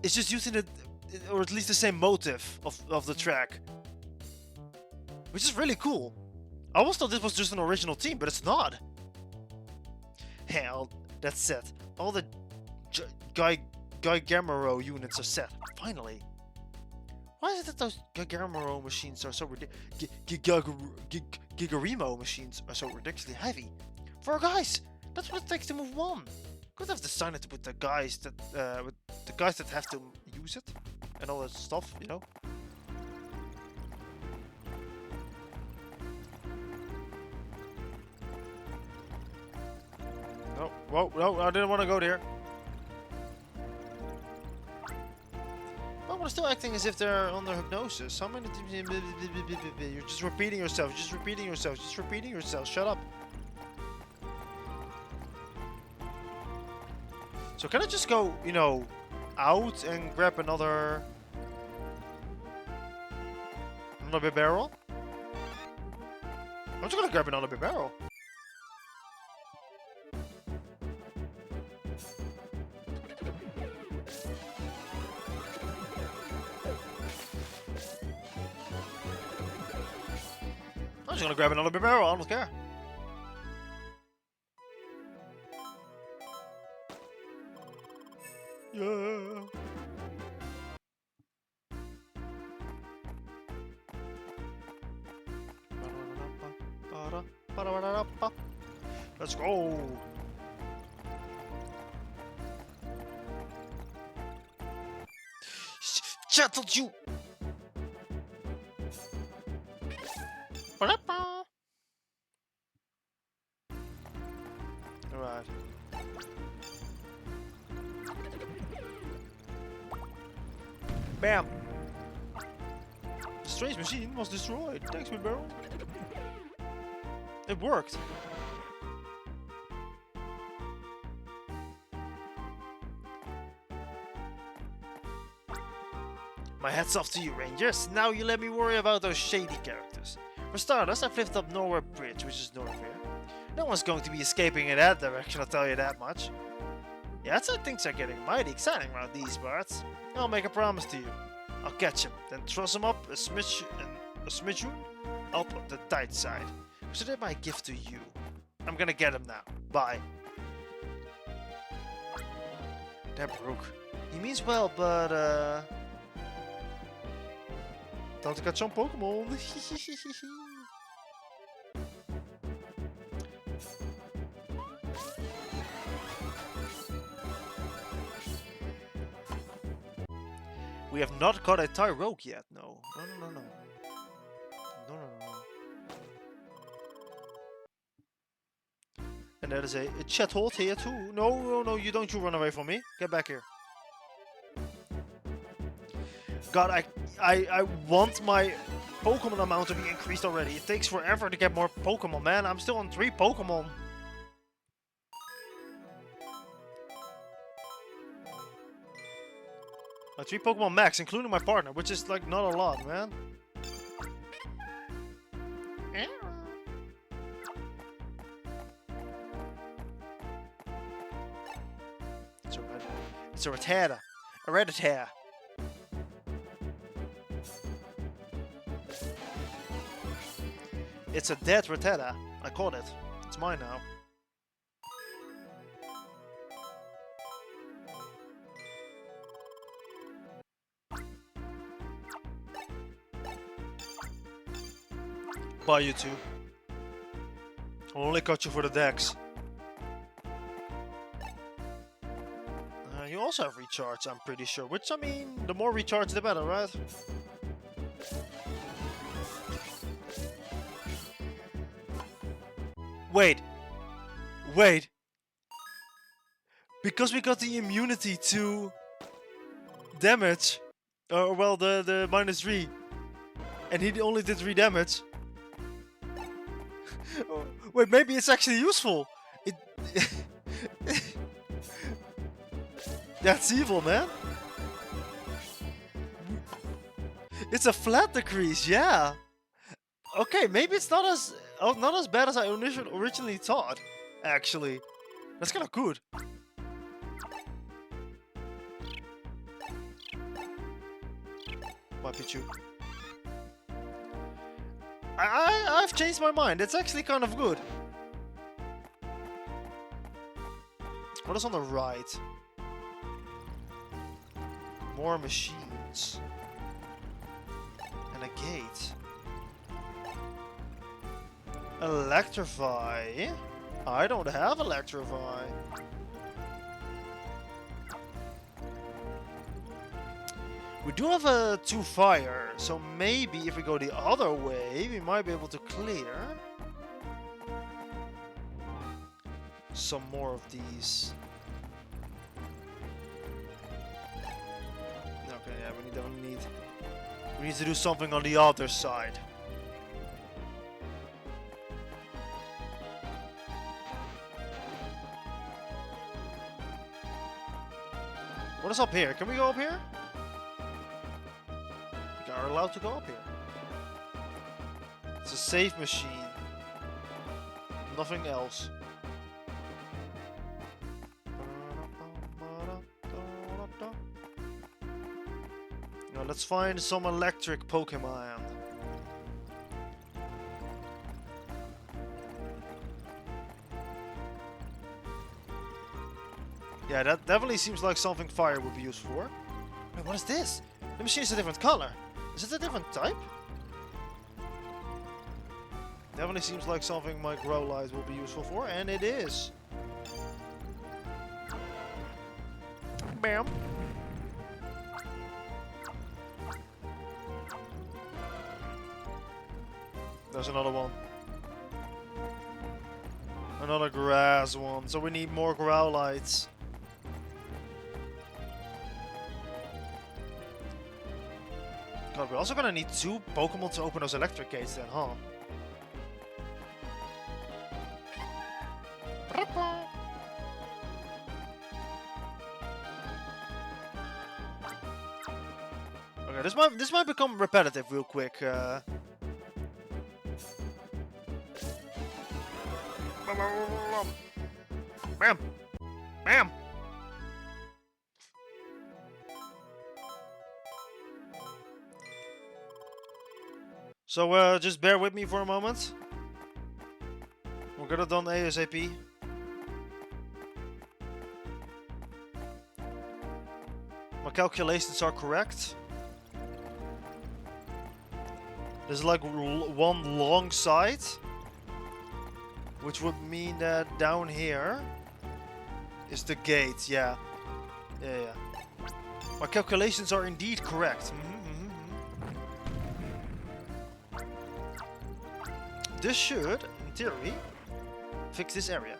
It's just using it, or at least the same motive of the track, which is really cool. I always thought this was just an original team, but it's not. Hell, that's set. All the Gigamaro units are set. Finally. Why is it that those Gigamaro machines are so ridiculous? Gigarimo machines are so ridiculously heavy? 4 guys! That's what it takes to move 1. Could have decided to put the guys that with the guys that have to use it and all that stuff, you know. No, whoa, no, I didn't want to go there. Pokemon are still acting as if they're under hypnosis. How many? You're just repeating yourself. You're just repeating yourself. Just repeating yourself. Shut up. So can I just go, you know, out and grab another Bibarel? I'm just gonna grab another Bibarel. I'm just gonna grab another barrel, I don't care. Yeah. Let's go. Chattled you. Alright. Bam. The strange machine was destroyed. Thanks, me barrel. It worked. My hat's off to you, Rangers. Now you let me worry about those shady characters. For starters, I've lifted up Nowhere Bridge, which is north here. No one's going to be escaping in that direction, I'll tell you that much. Yeah, I'd say things are getting mighty exciting around these parts. I'll make a promise to you. I'll catch him, then truss him up a smidgen up on the tight side. Consider my gift to you. I'm gonna get him now. Bye. That broke. He means well, but time to catch some Pokémon. We have not caught a Tyrogue yet. No. No. And that is a Chathold here too. No, you don't you run away from me. Get back here. God, I want my Pokemon amount to be increased already. It takes forever to get more Pokemon, man. I'm still on 3 Pokemon. My 3 Pokemon max, including my partner, which is like not a lot, man. It's a Rattata. A Rattata. It's a dead Rattata. I caught it. It's mine now. Bye, you two. I'll only cut you for the dex. You also have recharge, I'm pretty sure. Which, I mean, the more recharge, the better, right? Wait. Because we got the immunity to damage. Well, the -3. And he only did 3 damage. Wait, maybe it's actually useful. That's evil, man. It's a flat decrease, yeah. Okay, maybe it's not as bad as I originally thought. Actually, that's kind of good. Why, Pichu? I've changed my mind. It's actually kind of good. What is on the right? More machines. And a gate. Electrify? I don't have Electrify. We do have a 2 fire, so maybe if we go the other way, we might be able to clear some more of these. Okay, yeah, we need to do something on the other side. What is up here? Can we go up here? We are allowed to go up here. It's a save machine. Nothing else. Now let's find some electric Pokemon. Yeah, that definitely seems like something fire would be used for. Wait, what is this? The machine is a different color. Is it a different type? Definitely seems like something my grow light will be useful for, and it is. Bam. There's another one. Another grass one, so we need more grow lights. God, we're also gonna need 2 Pokemon to open those electric gates then, huh? Okay, this might become repetitive real quick. Bam! Bam! So, just bear with me for a moment. We'll get it done ASAP. My calculations are correct. There's like one long side, which would mean that down here is the gate. Yeah. My calculations are indeed correct. This should, in theory, fix this area.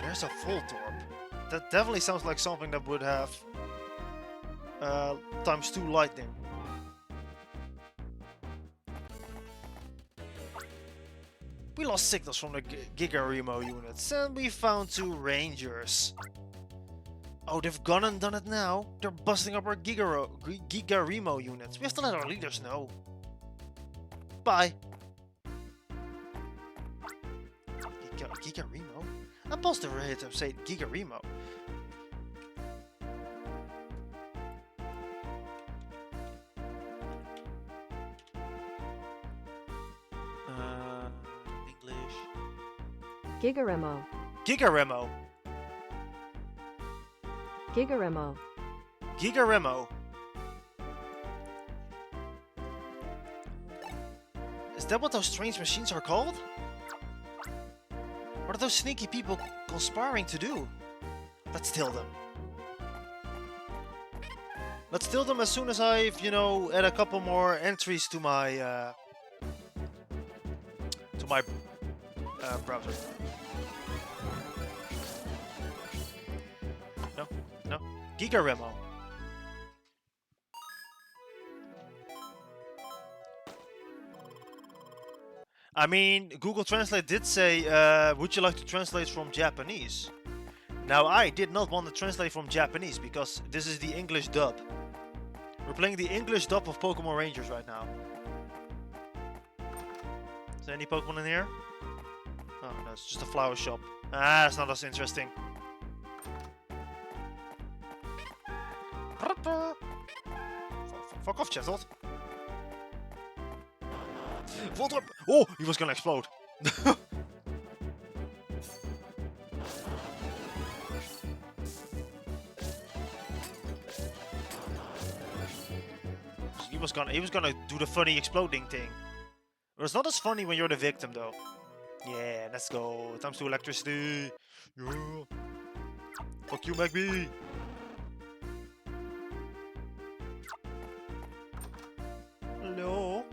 There's a Voltorb. That definitely sounds like something that would have ×2 lightning. We lost signals from the Gigaremo units, and we found 2 Rangers. Oh, they've gone and done it now. They're busting up our Gigaremo units. We have to let our leaders know. Bye. Gigaremo? I paused over here to say Gigaremo. English. Gigaremo. Gigaremo. Gigaremo. Gigaremo. Is that what those strange machines are called? What are those sneaky people conspiring to do? Let's kill them. Let's kill them as soon as I've, you know, add a couple more entries to my browser. No. Gigaremo. I mean, Google Translate did say, would you like to translate from Japanese? Now, I did not want to translate from Japanese because this is the English dub. We're playing the English dub of Pokémon Rangers right now. Is there any Pokémon in here? Oh, no, it's just a flower shop. Ah, it's not as interesting. Fuck off, Chettled. Voltorb! Oh, he was gonna explode. He was gonna do the funny exploding thing. But it's not as funny when you're the victim, though. Yeah, let's go. Times 2 electricity. Yeah. Fuck you, MacB. Hello?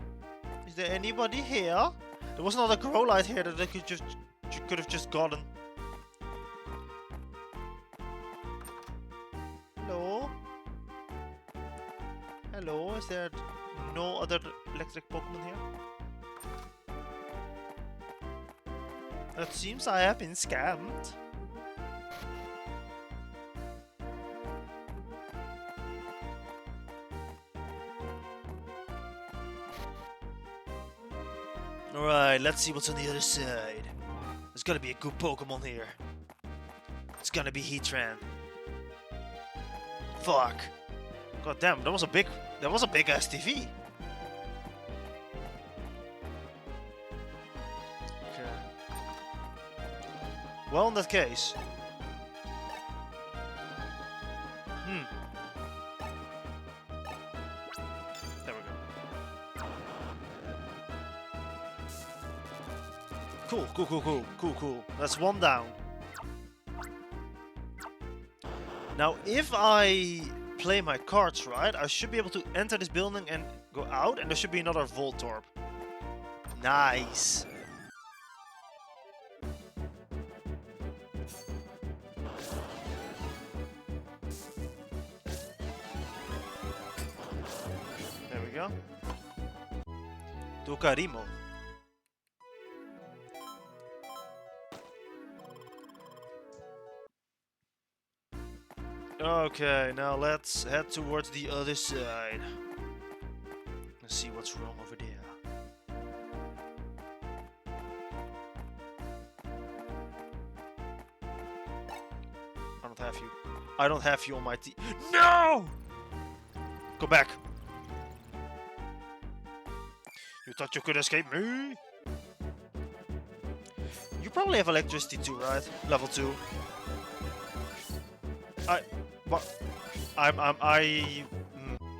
Is there anybody here? There was not a grow light here that I could have just gotten. Hello? Hello? Is there no other electric Pokemon here? It seems I have been scammed. Alright, let's see what's on the other side. There's gotta be a good Pokemon here. It's gonna be Heatran. Fuck. God damn, that was a big STV. Okay. Well, in that case, Cool. That's one down. Now, if I play my cards right, I should be able to enter this building and go out, and there should be another Voltorb. Nice. There we go. Tokarimo. Okay, now let's head towards the other side. Let's see what's wrong over there. I don't have you. I don't have you on my team. No! Go back. You thought you could escape me? You probably have electricity too, right? Level 2. I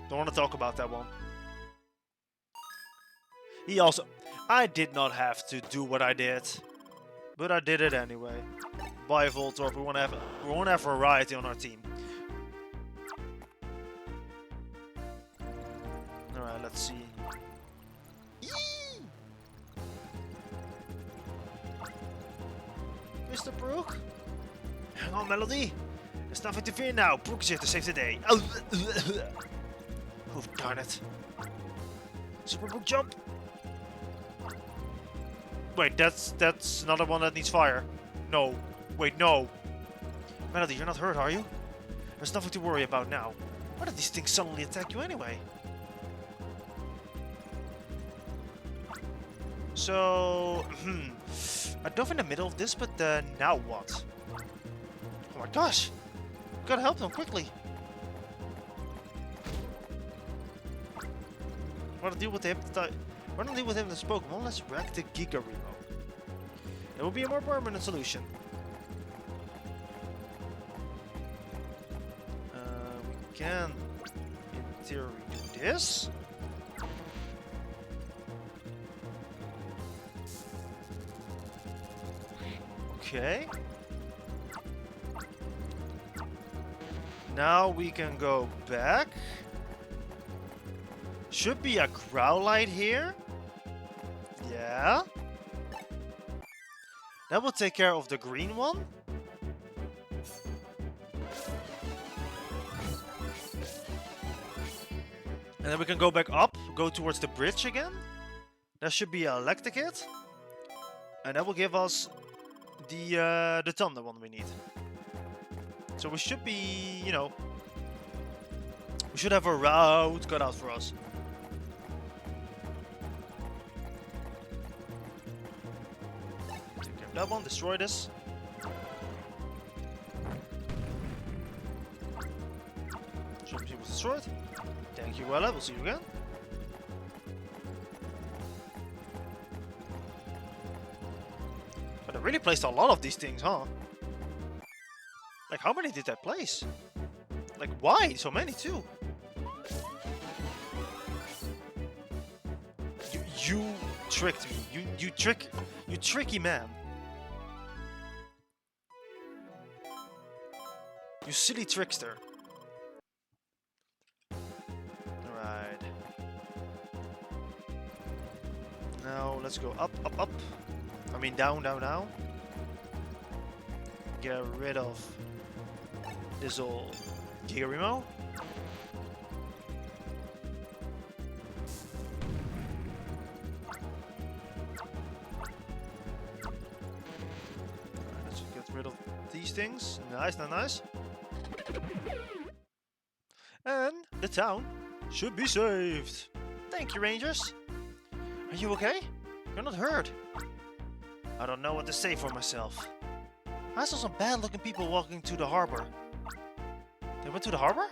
don't want to talk about that one. He also... I did not have to do what I did. But I did it anyway. Bye, Voltorb. We want to have variety on our team. Alright, let's see. Yee! Mr. Brook? Hang on, Melody. There's nothing to fear now. Brook is here to save the day. Oh, darn it. Super Brook jump. Wait, that's another one that needs fire. No. Wait, no. Melody, you're not hurt, are you? There's nothing to worry about now. Why did these things suddenly attack you anyway? So, I dove in the middle of this, but now what? Oh my gosh! Gotta help them quickly. Want to deal with him? Want to deal with him this Pokemon? Let's wreck the Giga Remo. It will be a more permanent solution. We can, in theory, do this. Okay. Now we can go back. Should be a Growlite here. Yeah. That will take care of the green one. And then we can go back up, go towards the bridge again. That should be a Electrocute. And that will give us the Thunder one we need. So we should be, you know, we should have a route cut out for us. Take care of that one, destroy this. Should be destroyed. Thank you, Wella, we'll see you again. But I really placed a lot of these things, huh? Like, how many did I place? Like, why? So many, too. You tricked me. You tricky man. You silly trickster. Alright. Now, let's go up. I mean, down. Get rid of this old Giga Remo. Let's get rid of these things. Nice. And the town should be saved. Thank you, Rangers. Are you okay? You're not hurt. I don't know what to say for myself. I saw some bad-looking people walking to the harbor. They went to the harbor?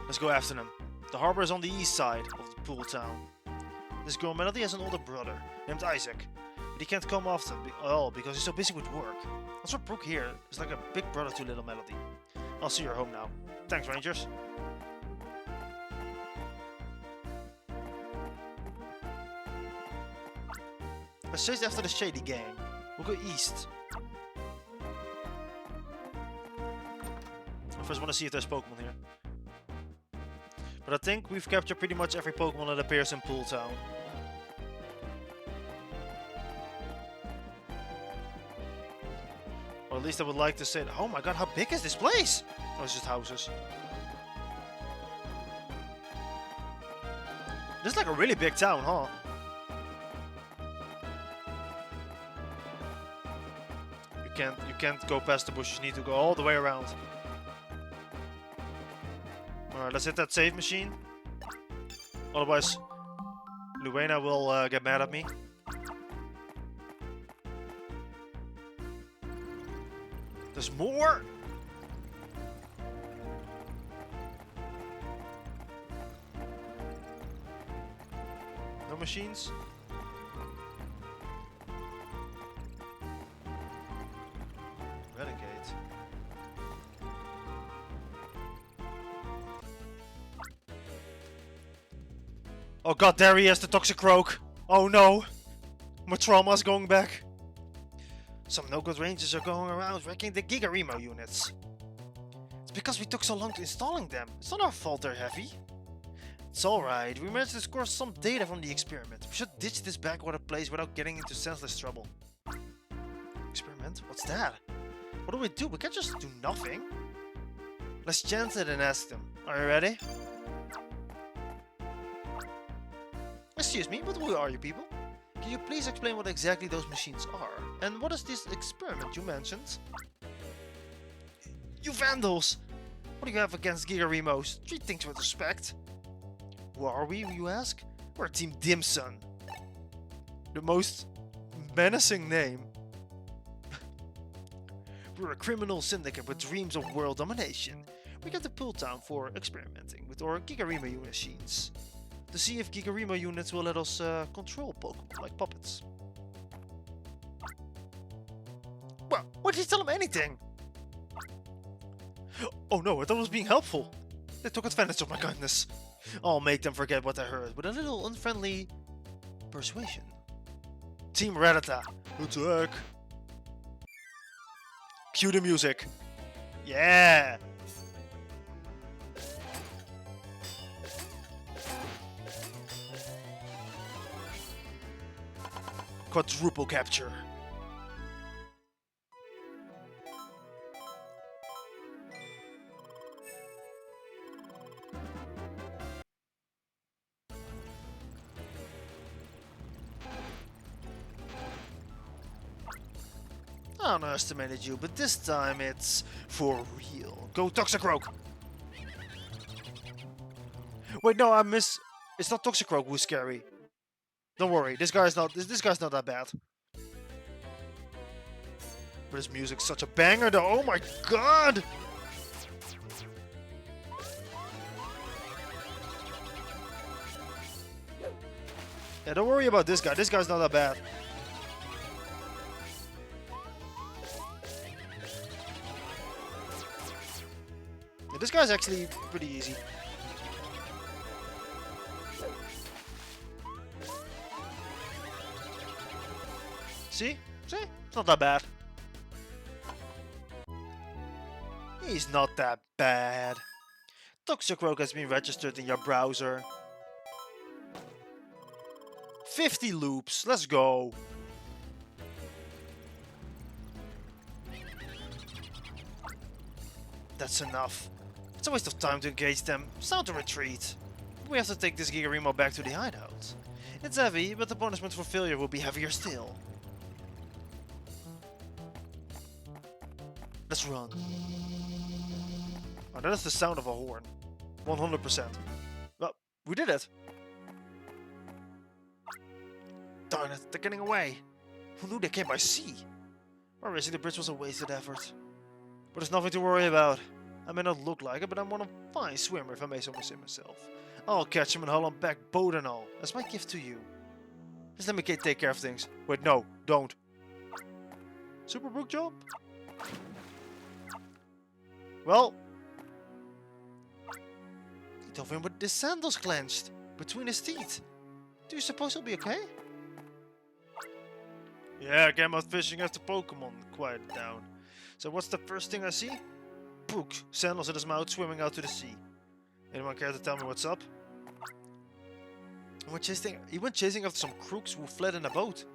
Let's go after them. The harbor is on the east side of the pool town. This girl Melody has an older brother named Isaac, but he can't come often because he's so busy with work. That's what Brooke here is like a big brother to little Melody. I'll see her home now. Thanks, Rangers. Let's chase after the Shady Gang. We'll go east. I first want to see if there's Pokemon here. But I think we've captured pretty much every Pokemon that appears in Pool Town. Or at least I would like to say, oh my god, how big is this place? Oh, it's just houses. This is like a really big town, huh? You can't go past the bushes, you need to go all the way around. Alright, let's hit that save machine. Otherwise, Luena will get mad at me. There's more! No machines? Renegade. Oh god, there he is, the Toxic Croak! Oh no! My trauma's going back. Some no-good rangers are going around wrecking the Gigaremo units. It's because we took so long to installing them. It's not our fault they're heavy. It's alright, we managed to score some data from the experiment. We should ditch this backwater place without getting into senseless trouble. Experiment? What's that? What do we do? We can't just do nothing. Let's chance it and ask them. Are you ready? Excuse me, but who are you people? Can you please explain what exactly those machines are? And what is this experiment you mentioned? You vandals! What do you have against Gigaremos? Treat things with respect. Who are we, you ask? We're Team Dimson. The most menacing name. We're a criminal syndicate with dreams of world domination. We get to Pool Town for experimenting with our Gigaremo machines. To see if Gigaremo units will let us control Pokemon like puppets. Well, why did you tell them anything? Oh no, I thought I was being helpful. They took advantage of my kindness. I'll make them forget what I heard with a little unfriendly persuasion. Team Rattata, attack! Cue the music. Yeah! Quadruple capture. I underestimated you, but this time it's for real. Go Toxicroak! Wait, no, it's not Toxicroak who's scary. Don't worry, this guy's not that bad. But his music's such a banger though, oh my god! Yeah, don't worry about this guy's not that bad. Yeah, this guy's actually pretty easy. See? See? It's not that bad. He's not that bad. Toxicroak has been registered in your browser. 50 loops, let's go. That's enough. It's a waste of time to engage them. It's time to retreat. We have to take this Gigaremo back to the hideout. It's heavy, but the punishment for failure will be heavier still. Let's run. Oh, that is the sound of a horn. 100%. Well, we did it. Darn it, they're getting away. Who knew they came by sea? Well, racing the bridge was a wasted effort. But there's nothing to worry about. I may not look like it, but I'm one fine swimmer if I may so say myself. I'll catch him and haul him back, boat and all. That's my gift to you. Just let me take care of things. Wait, no, don't. Super brook job? Well, he dove in with his sandals clenched between his teeth. Do you suppose he'll be okay? Yeah, came out fishing after Pokémon quieted down. So what's the first thing I see? Pook, sandals in his mouth, swimming out to the sea. Anyone care to tell me what's up? He went chasing after some crooks who fled in a boat.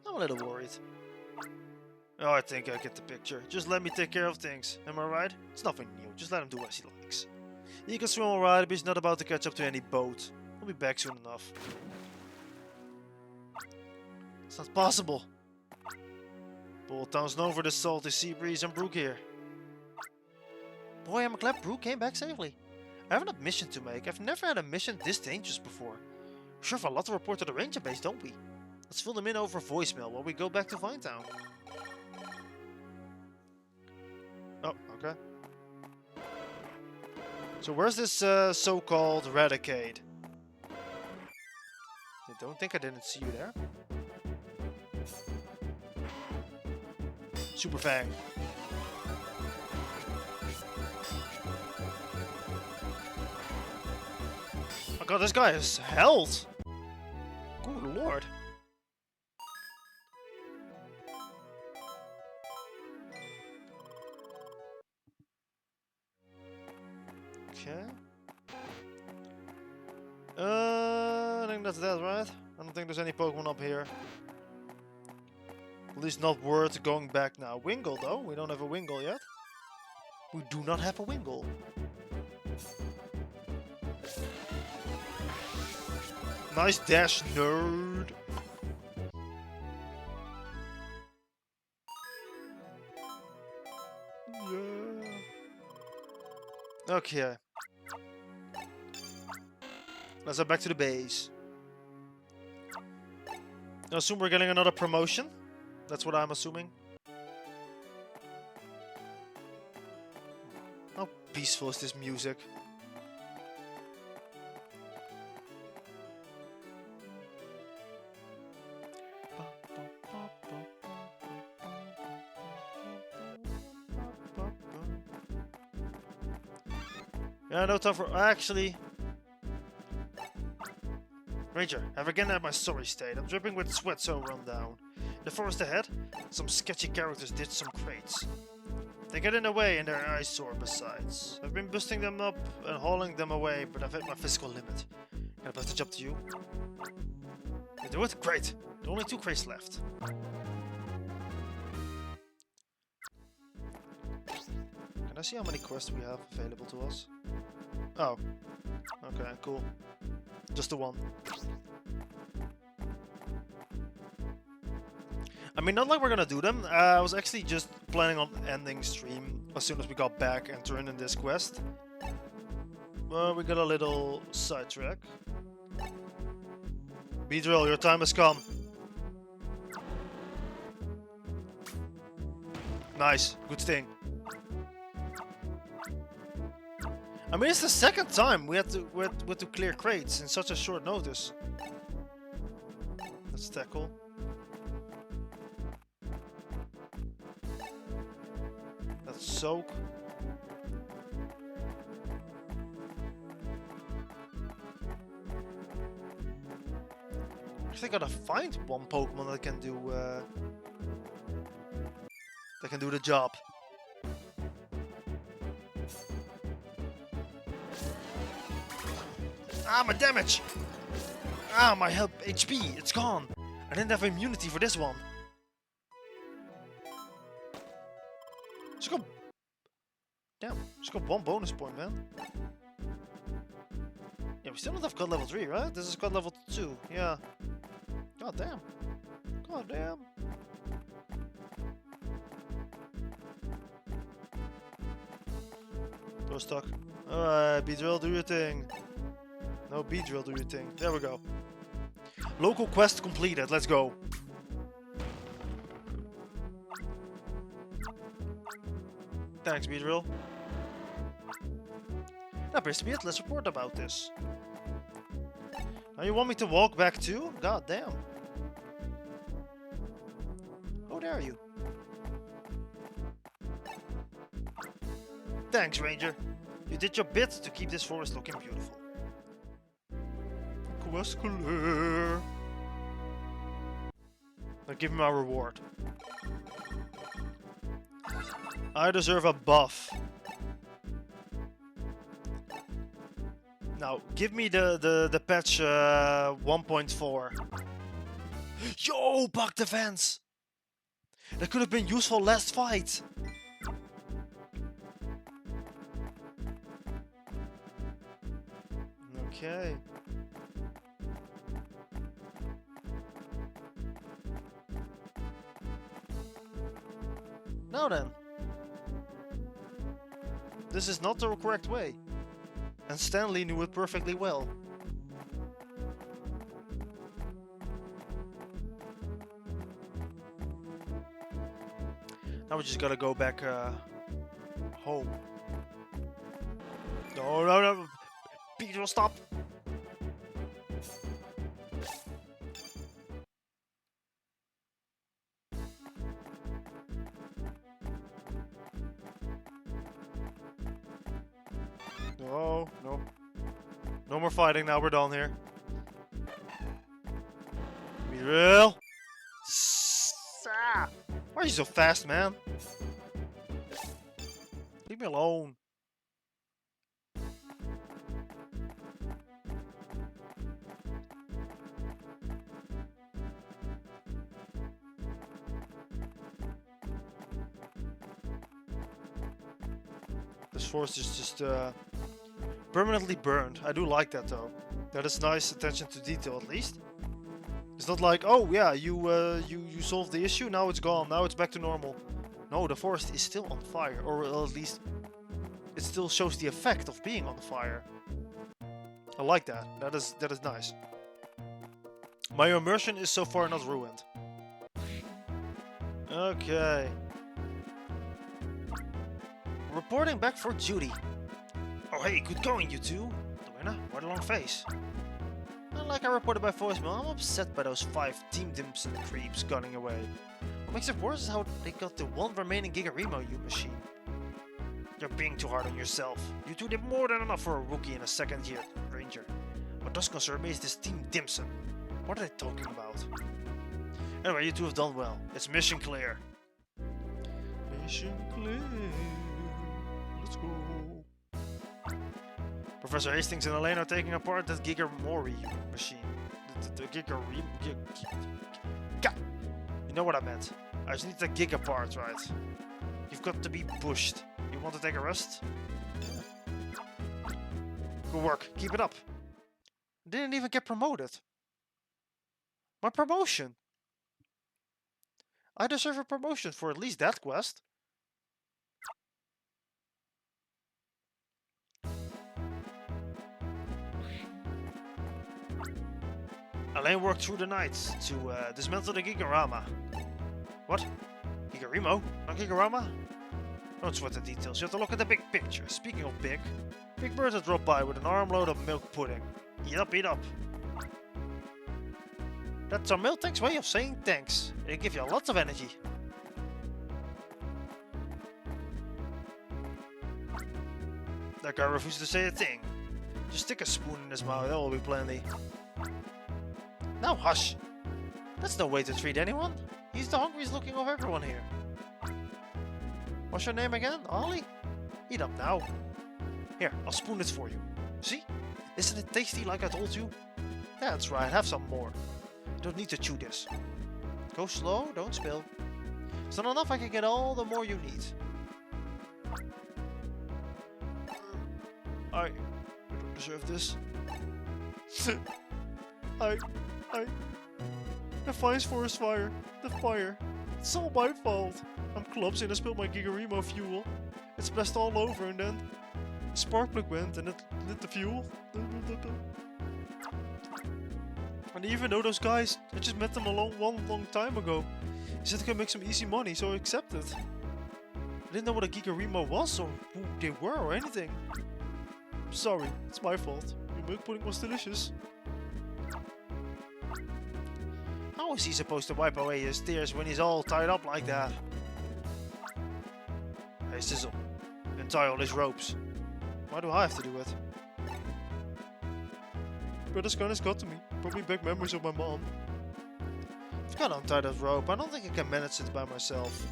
I'm a little worried. Oh, I think I get the picture. Just let me take care of things. Am I right? It's nothing new. Just let him do as he likes. He can swim alright, but he's not about to catch up to any boat. He'll be back soon enough. It's not possible. Bold Town's known for the salty sea breeze and Brooke here. Boy, I'm glad Brooke came back safely. I have an mission to make. I've never had a mission this dangerous before. We sure have a lot to report to the ranger base, don't we? Let's fill them in over voicemail while we go back to Vinetown. Oh, okay. So where's this so-called Radicate? I don't think I didn't see you there. Super Fang. Oh god, this guy has health! Good lord. Okay. I think that's that, right? I don't think there's any Pokemon up here. At least not worth going back now. Wingull though, we don't have a Wingull yet. We do not have a Wingull. Nice dash, nerd! Yeah. Okay. Let's head back to the base. I assume we're getting another promotion. That's what I'm assuming. How peaceful is this music? Yeah, no time for... Actually... Ranger, have again at my sorry state. I'm dripping with sweat so run down. In the forest ahead, some sketchy characters ditched some crates. They get in the way and their eyes sore besides. I've been busting them up and hauling them away, but I've hit my physical limit. Can I pass the job to you? You do it? Great! There are only 2 crates left. Can I see how many quests we have available to us? Oh. Okay, cool. Just the one. I mean, not like we're gonna do them. I was actually just planning on ending stream as soon as we got back and turn in this quest. Well, we got a little sidetrack. Beedrill, your time has come. Nice, good thing. I mean, it's the second time we had to clear crates in such a short notice. Let's tackle. Let's soak. I think I gotta find one Pokemon that can do the job. Ah, my damage! Ah, my health HP, it's gone! I didn't have immunity for this one. Just got... Damn, just got 1 bonus point, man. Yeah, we still don't have God level 3, right? This is God level 2, yeah. God damn. God damn. Door stuck. Alright, Beedrill, do your thing. No, Beedrill, do your thing. There we go. Local quest completed, let's go. Thanks, Beedrill. That appears to be it, let's report about this. Now you want me to walk back too? God damn. How dare you? Thanks, Ranger. You did your bit to keep this forest looking beautiful. Quest clear. Now give me my reward. I deserve a buff. Now, give me the patch 1.4. Yo, bug defense! That could have been useful last fight. Okay. Now then. This is not the correct way. And Stanley knew it perfectly well. Now we just gotta go back home. No. Peter, stop! No. No more fighting now, we're done here. Be real. Why are you so fast, man? Leave me alone. This forest is just permanently burned. I do like that though. That is nice attention to detail at least. It's not like, oh yeah, you solved the issue, now it's gone, now it's back to normal. No, the forest is still on fire, or at least it still shows the effect of being on fire. I like that. That is nice. My immersion is so far not ruined. Okay. Reporting back for duty. Oh hey, good going you two. Duena, why the long face? Like I reported by voicemail, I'm upset by those 5 Team Dimps and creeps gunning away. What makes it worse is how they got the one remaining Gigarimo machine. You're being too hard on yourself. You two did more than enough for a rookie in a second-year ranger. What does concern me is this Team Dimson. What are they talking about? Anyway, you two have done well. It's mission clear. Mission clear. Let's go. Professor Hastings and Elaine are taking apart that Gigamori machine. The Gigarimo... You know what I meant. I just need the Giga part, right? You've got to be pushed. You want to take a rest? Good work. Keep it up. Didn't even get promoted. My promotion. I deserve a promotion for at least that quest. Elaine worked through the night to dismantle the Gigarama. What? Gigarimo? Not Gigarama? Don't sweat the details, you have to look at the big picture. Speaking of big, Big Bird has dropped by with an armload of milk pudding. Eat up, eat up. That's our Miltank's way of saying thanks. It'll give you lots of energy. That guy refuses to say a thing. Just stick a spoon in his mouth, that will be plenty. Now hush! That's no way to treat anyone. He's the hungriest looking of everyone here. What's your name again? Ollie? Eat up now. Here, I'll spoon it for you. See? Isn't it tasty like I told you? That's right, have some more. You don't need to chew this. Go slow, don't spill. It's not enough, I can get all the more you need. I don't deserve this. The forest fire. The fire. It's all my fault. I'm clumsy and I spilled my Gigarimo fuel. It splashed all over and then the spark plug went and it lit the fuel. And even though those guys, I just met them one long time ago. He said they could make some easy money, so I accepted. I didn't know what a Gigarimo was or who they were or anything. Sorry, it's my fault. Your milk pudding was delicious. How is he supposed to wipe away his tears when he's all tied up like that? Hey Sizzle, untie all his ropes. Why do I have to do it? But this gun has got to me. Brought me back memories of my mom. Gotta untie that rope. I don't think I can manage it by myself.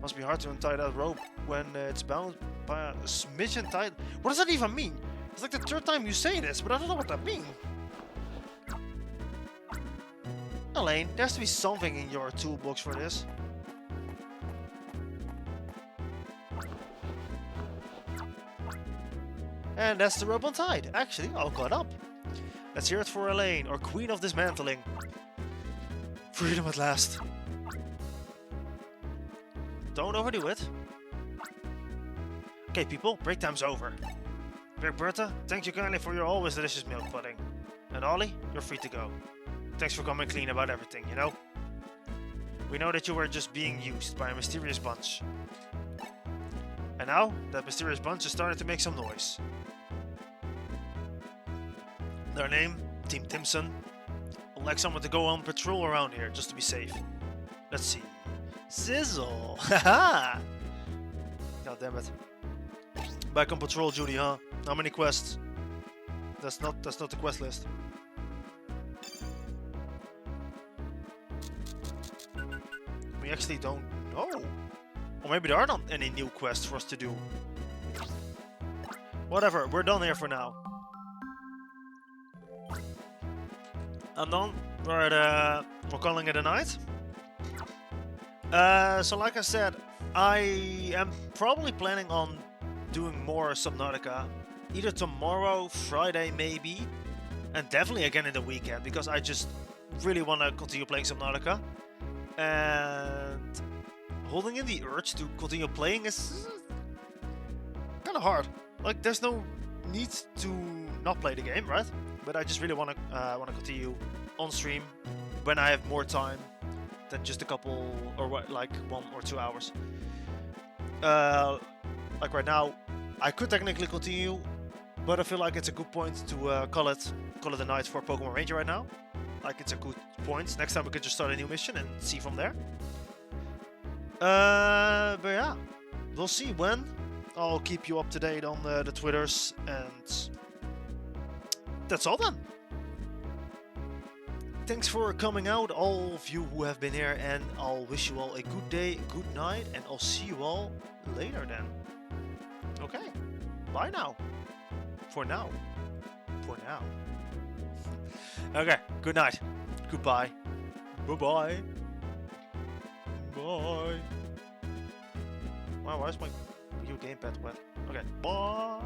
Must be hard to untie that rope when it's bound by a smidgen tight. What does that even mean? It's like the third time you say this, but I don't know what that means. Elaine, there has to be something in your toolbox for this. And that's the rope untied. Actually, all caught up. Let's hear it for Elaine, our queen of dismantling. Freedom at last. Don't overdo it. Okay, people, break time's over. Big Bertha, thank you kindly for your always delicious milk pudding. And Ollie, you're free to go. Thanks for coming clean about everything, you know? We know that you were just being used by a mysterious bunch. And now, that mysterious bunch has started to make some noise. Their name, Team Timson. Would like someone to go on patrol around here, just to be safe. Let's see. Sizzle! Haha! God damn it. Back on patrol duty, huh? How many quests? That's not the quest list. We actually don't know. Or maybe there are not any new quests for us to do. Whatever, we're done here for now. I'm done. We're calling it a night. So like I said, I am probably planning on doing more Subnautica. Either tomorrow, Friday maybe, and definitely again in the weekend, because I just really want to continue playing Subnautica. And holding in the urge to continue playing is kind of hard. Like, there's no need to not play the game, right? But I just really want to continue on stream when I have more time than just a couple or like 1 or 2 hours. Like right now, I could technically continue, but I feel like it's a good point to call it a night for Pokemon Ranger right now. Like, it's a good point. Next time we could just start a new mission and see from there. But yeah, we'll see when. I'll keep you up to date on the Twitters, and that's all then. Thanks for coming out, all of you who have been here, and I'll wish you all a good day, good night, and I'll see you all later then. Okay, bye now. For now. For now. Okay, good night. Goodbye. Bye-bye. Bye. Wow, why is my Wii U gamepad wet? Okay, bye.